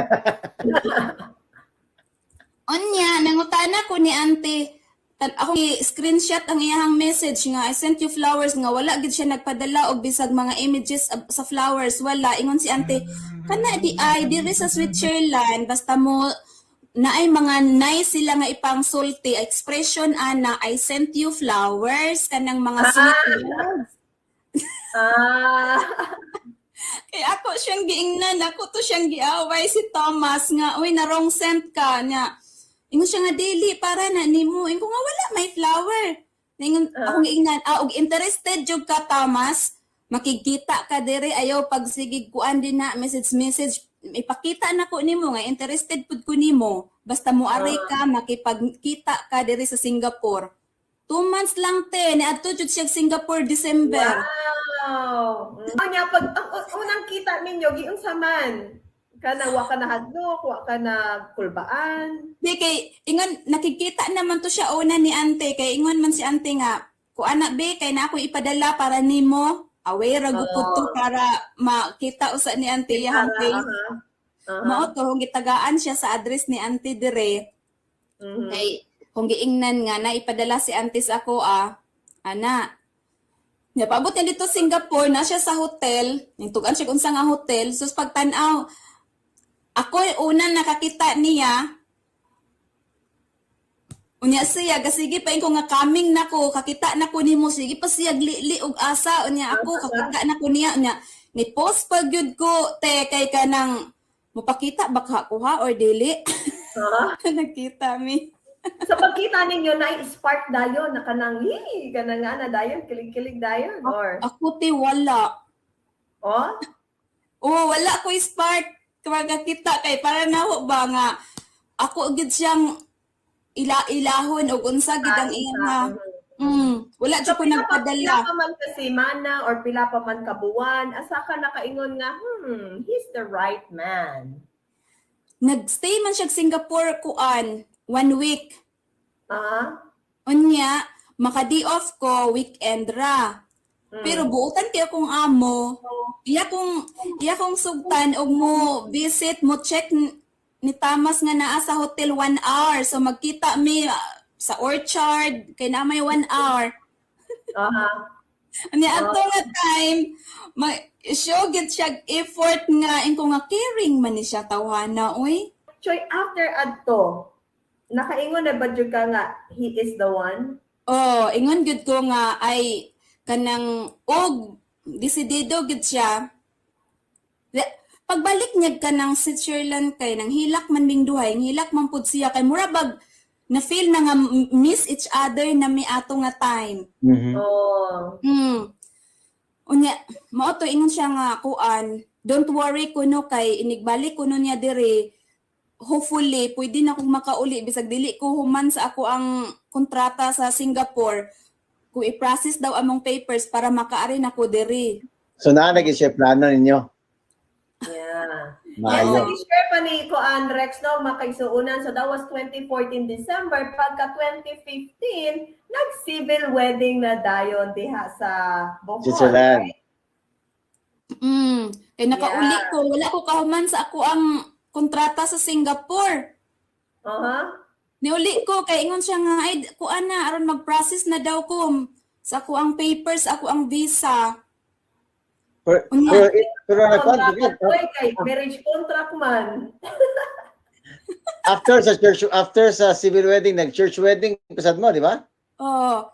Onya nangutana ko ni auntie ako screenshot ang iyang message nga I sent you flowers nga wala gid siya nagpadala og bisag mga images sa flowers wala ingon si auntie kana di ay diri sa Switzerland basta mo naay mga nice sila nga ipangsulti expression ana I sent you flowers kanang mga sweet words. Kaya ako siyang giingnan ako to siyang giaway si Thomas nga uy na wrong sent ka nya. Ingon siya nga daily para na nimo. Ingon nga wala may flower. Ingon akong giingnan og interested jud ka Thomas. Makikita ka dire ayaw pag sigig kuan din na message ipakita na ko nimo nga interested pud ko nimo. Basta mo aray ka makipagkita ka dire sa Singapore. 2 months lang te niadto jud siya Singapore December. Wow. Anya pag ang unang kita ninyo giunsa man? Kana wa ka na hadlok, wa ka na kulbaan. Di kay ingon nakikita naman to siya una ni ante kay ingon man si ante nga ko anak be kay na ako ipadala para nimo away ra gupud to para makita usa ni ante iyang face. Mao to hong gitagaan siya sa address ni ante dire. Kay kung giingnan nga na ipadala si ante sa ako ana. Nya paabot na dito Singapore na siya sa hotel, ningtugan siya unsa nga hotel, sus pagtan-aw ako una nakakita niya. Unya siya gasige pa ko nga coming nako kakita nako nimo sige pa siya li og asa unya ako kakita nako niya unya ni post pa gyud ko te kay kanang mopakita baka ko ha or dili. Nakita mi. Sa pagkita ninyo na spark dayon na kanang kanang ana dayon kilig-kilig dayon or ako ti wala. Oh? Oh, wala ko spark. Kapag kita kay para naho ba nga ako gid siyang ilahon og unsa gid ang iya. Wala jud ko nagpadala. Pila pa man ka semana or pila pa man ka buwan, asa ka nakaingon nga he's the right man. Nagstay man siya Singapore kuan 1 week. Unya maka-day off ko weekend ra. Pero buutan kay akong amo. Iya kong sugtan og mo visit mo check ni Thomas nga naa sa hotel 1 hour. So magkita mi sa Orchard kay na may 1 hour. Ani ato nga time show gid siya effort nga inko nga caring man ni siya tawhana uy. Choy, after adto, nakaingon na ba jud ka nga he is the one? Oh, ingon gid ko nga ay kanang og desidido gid siya. Pagbalik niya kanang Switzerland kay nang hilak man ding duhay, hilak man pud siya kay mura bag na feel na nga miss each other na may ato nga time. Oh. Unya, mao to ingon siya nga kuan, don't worry kuno kay inigbalik kuno niya diri. Hopefully pwede na akong makauli bisag dili ko human sa ako ang kontrata sa Singapore. Kung i-process daw among papers para makaari na ko diri. So naa na gyud siya plano ninyo. Yeah. Maayo. Yes, share pa ni Kuan Rex no makaigsuunan. So that was 2014 December. Pagka 2015, nag-civil wedding na dayon diha sa Bohol. Switzerland. Kay nakauli ko, wala ko kahuman sa ako ang kontrata sa Singapore. Niuli ko kay ingon siya nga ay kuan na aron mag-process na daw ko sa ako ang papers, ako ang visa. Pero kay marriage contract man. after sa civil wedding, nag-church wedding pasad mo, di ba? Oh.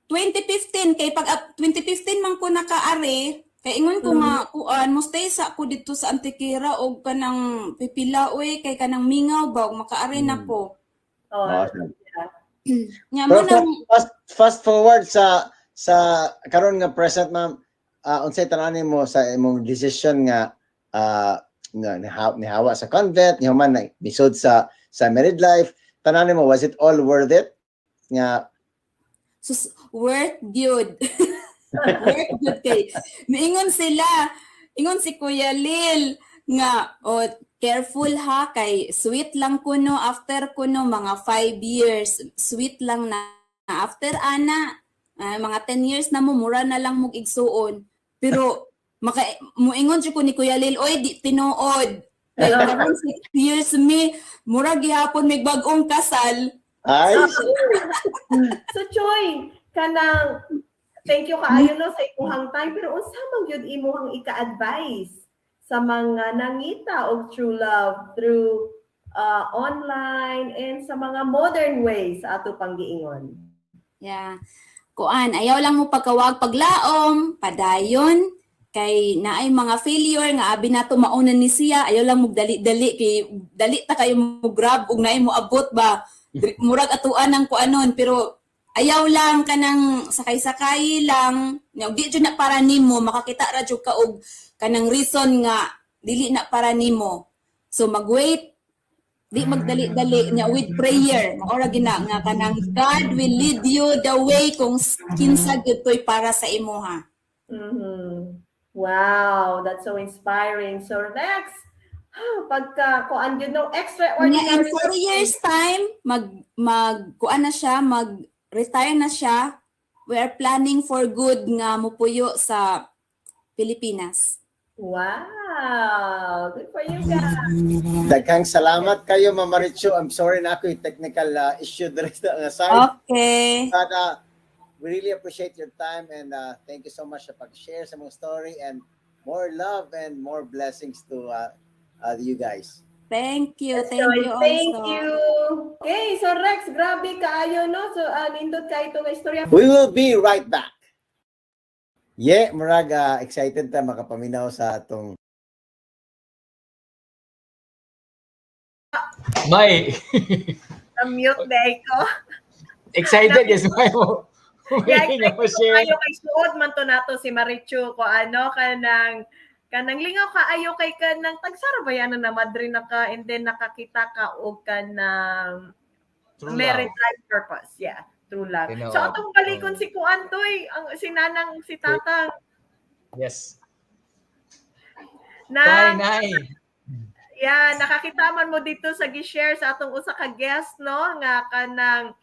2015 kay pag 2015 man ko nakaari kay ingon ko nga kuan mo stay sa ako dito sa Antiquera og kanang pipila oy kay kanang mingaw ba ug makaari na ko. Nya mo nang fast forward sa karon nga present ma'am, unsay tanan mo sa imong decision nga nihawa sa convent, nihuman na episode sa married life, tanan mo, was it all worth it? Nga worth good. Worth good kay. Miingon sila, ingon si Kuya Lil nga careful ha kay sweet lang kuno after kuno mga 5 years. Sweet lang na after ana mga 10 years na mo mura na lang mog igsuon. Pero muingon jud ko ni Kuya Lil, oy di tinuod. Kay karon 6 years mi mura gihapon mig bag-ong kasal. Ay. So Choy, kanang thank you kaayo no sa imuhang time pero unsa man gyud imuhang ika-advise sa mga nangita og true love through online and sa mga modern ways sa ato pang giingon. Yeah. Kuan, ayaw lang mo pagkawag paglaom, padayon, kay naay mga failure nga abi nato maunan ni siya, ayaw lang mo dali-dali kay dali ta kayo mo grab ug naay mo abot ba. Murag atuan ng kuanon pero ayaw lang kanang sakay-sakay lang, di jud na para nimo makakita ra jud ka og kanang reason nga dili na para nimo. So mag-wait, di magdali-dali nya with prayer. Maora gina nga kanang God will lead you the way kung kinsa gyud toy para sa imuha. Wow, that's so inspiring. So next, pagka kuan gyud no extraordinary. In 4 years time mag kuan na siya, mag-retire na siya. We are planning for good nga mopuyo sa Pilipinas. Wow! Good for you guys. Daghang salamat kayo, Ma'am Marichu. I'm sorry na ako yung technical issue there nga side. Okay. But we really appreciate your time and thank you so much sa pag-share sa mga story and more love and more blessings to you guys. Thank you. Thank you also. Thank you. Okay, so Rex, grabe kaayo no. So nindot kay itong istorya. We will be right back. Yeah, murag excited ta makapaminaw sa atong May. Mute day ko. Excited yes, May mo. Yeah, kayo kay suod man to nato si Marichu ko ano kanang lingaw kaayo kay kanang tagsara ba yan na Madrid naka and then nakakita ka og kanang married life purpose. Yeah. True love. So atong balikon si Kuan toy, ang sinanang si Tatang. Yes. Nay. Yeah, nakakita man mo dito sa gi-share sa atong usa ka guest no nga kanang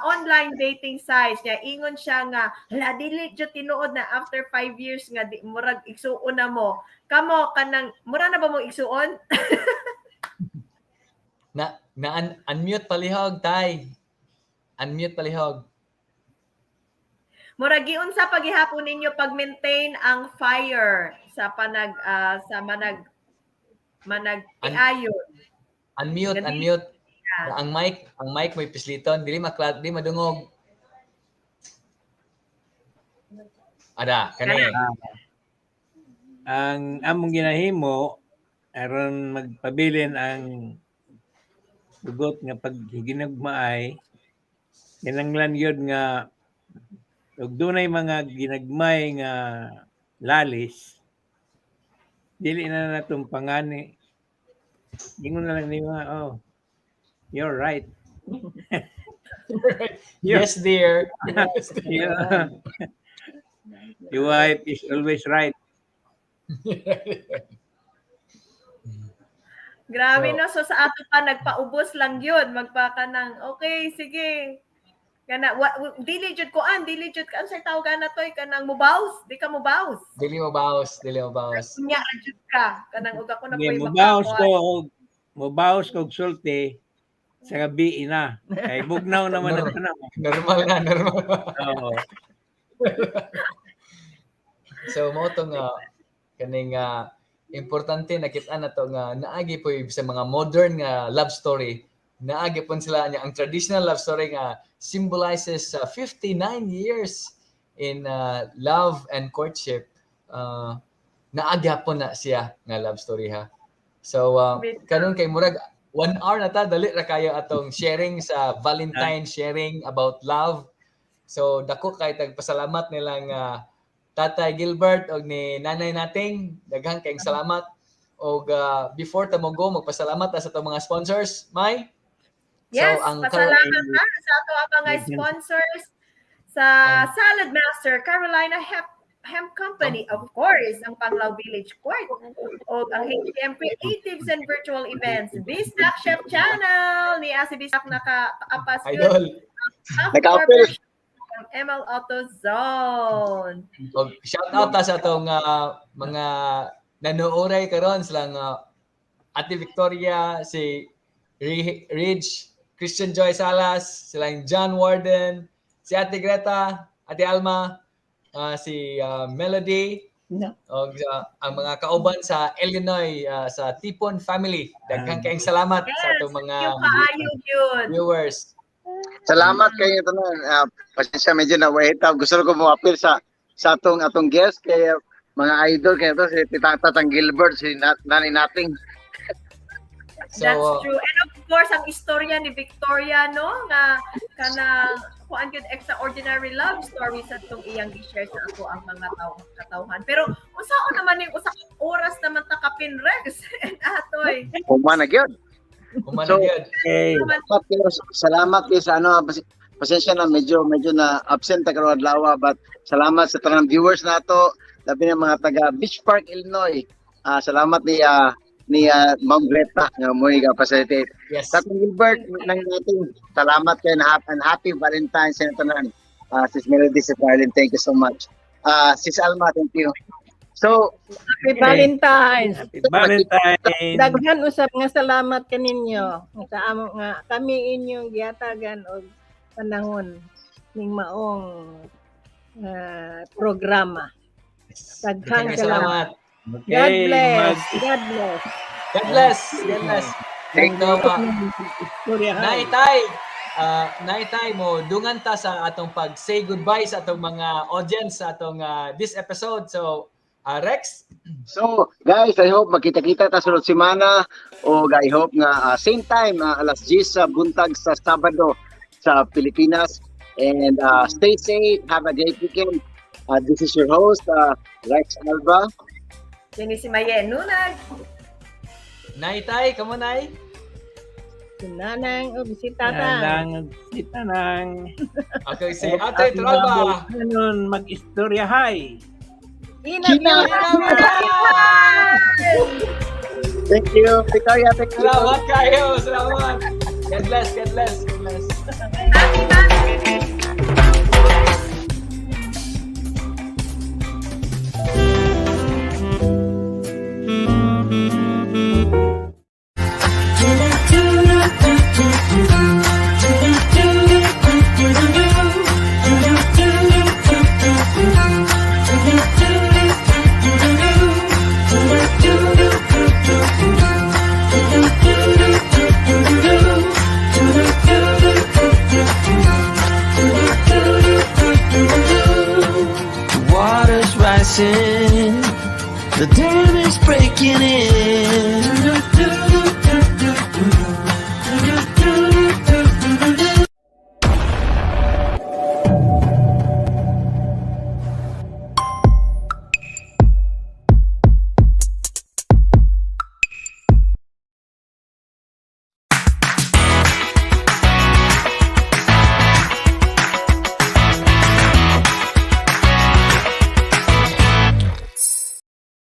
online dating sites niya. Ingon siya nga hala dili jud tinuod na after 5 years nga di murag igsuon na mo. Kamo kanang mura na ba mo igsuon? unmute palihog tay. Unmute palihog. Murag giunsa paghihapon ninyo pag-maintain ang fire sa manag-iayon. Unmute. Ang mic may pisliton, dili madungog. Ada, kani. Ang among ginahimo aron magpabilin ang dugot nga pag ginagmaay kinahanglan yun nga ug dunay mga ginagmay nga lalis dili na natong pangani ingon na lang nila you're right. Yes, dear. Yeah. Your wife is always right. Grabe no, so sa ato pa nagpaubos lang yun, magpakanang okay, sige. Kana dili jud ka say tawag na toy kanang mubaws, di ka mubaws. Dili mo bawas. Kunya ra jud ka kanang ug ako na Okay, poy mubaws kog sulti sa gabi na. Kay bugnaw naman ang panahon. Normal. Oo. So mo to nga kaning importante nakita na to nga naagi po sa mga modern nga love story. Naagi po sila niya ang traditional love story nga symbolizes 59 years in love and courtship. Naagi po na siya nga love story ha. So karon kay murag 1 hour na ta dali ra kayo atong sharing sa Valentine, sharing about love. So dako kay tagpasalamat nilang Tatay Gilbert og ni nanay nating daghang kayong salamat. Og before ta mo go magpasalamat sa atong mga sponsors, May. Yes, so, ang pasalamat na sa ato ang mga sponsors sa Salad Master, Carolina Hemp Company, of course, ang Panglao Village Court, o ang HTM Creatives and Virtual Events, Bistak Chef Channel, ni Asi Bistak nakaapas yun. Idol. Naka-apil. ML AutoZone. Shout out sa atong mga nanuoray karon silang Ate Victoria, si Ridge, Christian Joy Salas, silang John Warden, si Ate Greta, Ate Alma, si Melody, o ang mga kauban sa Illinois, sa Tipon family. Daghang kayong salamat sa atong mga viewers. Salamat kayo tanan. Pasensya medyo na wahitaw. Gusto ko mo appeal sa atong guest kay mga idol kay to si Tatang Gilbert, si Nanay Nating. That's true. And of course, ang istorya ni Victoria, no, nga kanang kuan gyud extraordinary love story sa itong iyang gi-share sa ako ang mga katawhan. Pero unsaon naman yung usa ka oras naman ta kapin Rex and atoy. Humana gyud. Salamat kayo sa pasensya na medyo na absent ta karon adlaw, but salamat sa tanang viewers nato, labi na mga taga Beach Park, Illinois. Salamat ni Ma'am Greta nga mo nga facilitate. Yes. Tatang Gilbert nang natin salamat kayo and happy Valentine's sa tanan. Sis Melody, Sis Arlene, thank you so much. Sis Alma, thank you. So, Happy Valentine's. Happy Valentine's. Daghan usab nga salamat kaninyo. Sa amo nga kami inyong gihatagan og panahon ning maong programa. Daghang salamat. Okay, God bless. God bless. God bless. God bless. Thank you. Naitay mo dungan ta sa atong pag say goodbye sa atong mga audience sa atong this episode. So Rex. So guys, I hope makita-kita ta sunod semana, o I hope nga same time alas 10 sa buntag sa Sabado sa Pilipinas, and stay safe, have a great weekend. This is your host Rex Alba. Kini si Mayen Nunag. Naitay, kamo nay. Nanang bisitatan. Okay, say Ate Tralba. Ganun mag-istorya hay. Thank you, Victoria. Thank you. Salamat kayo. Salamat. God bless. God bless. God bless. Happy Valentine's. rising. The dam is breaking in.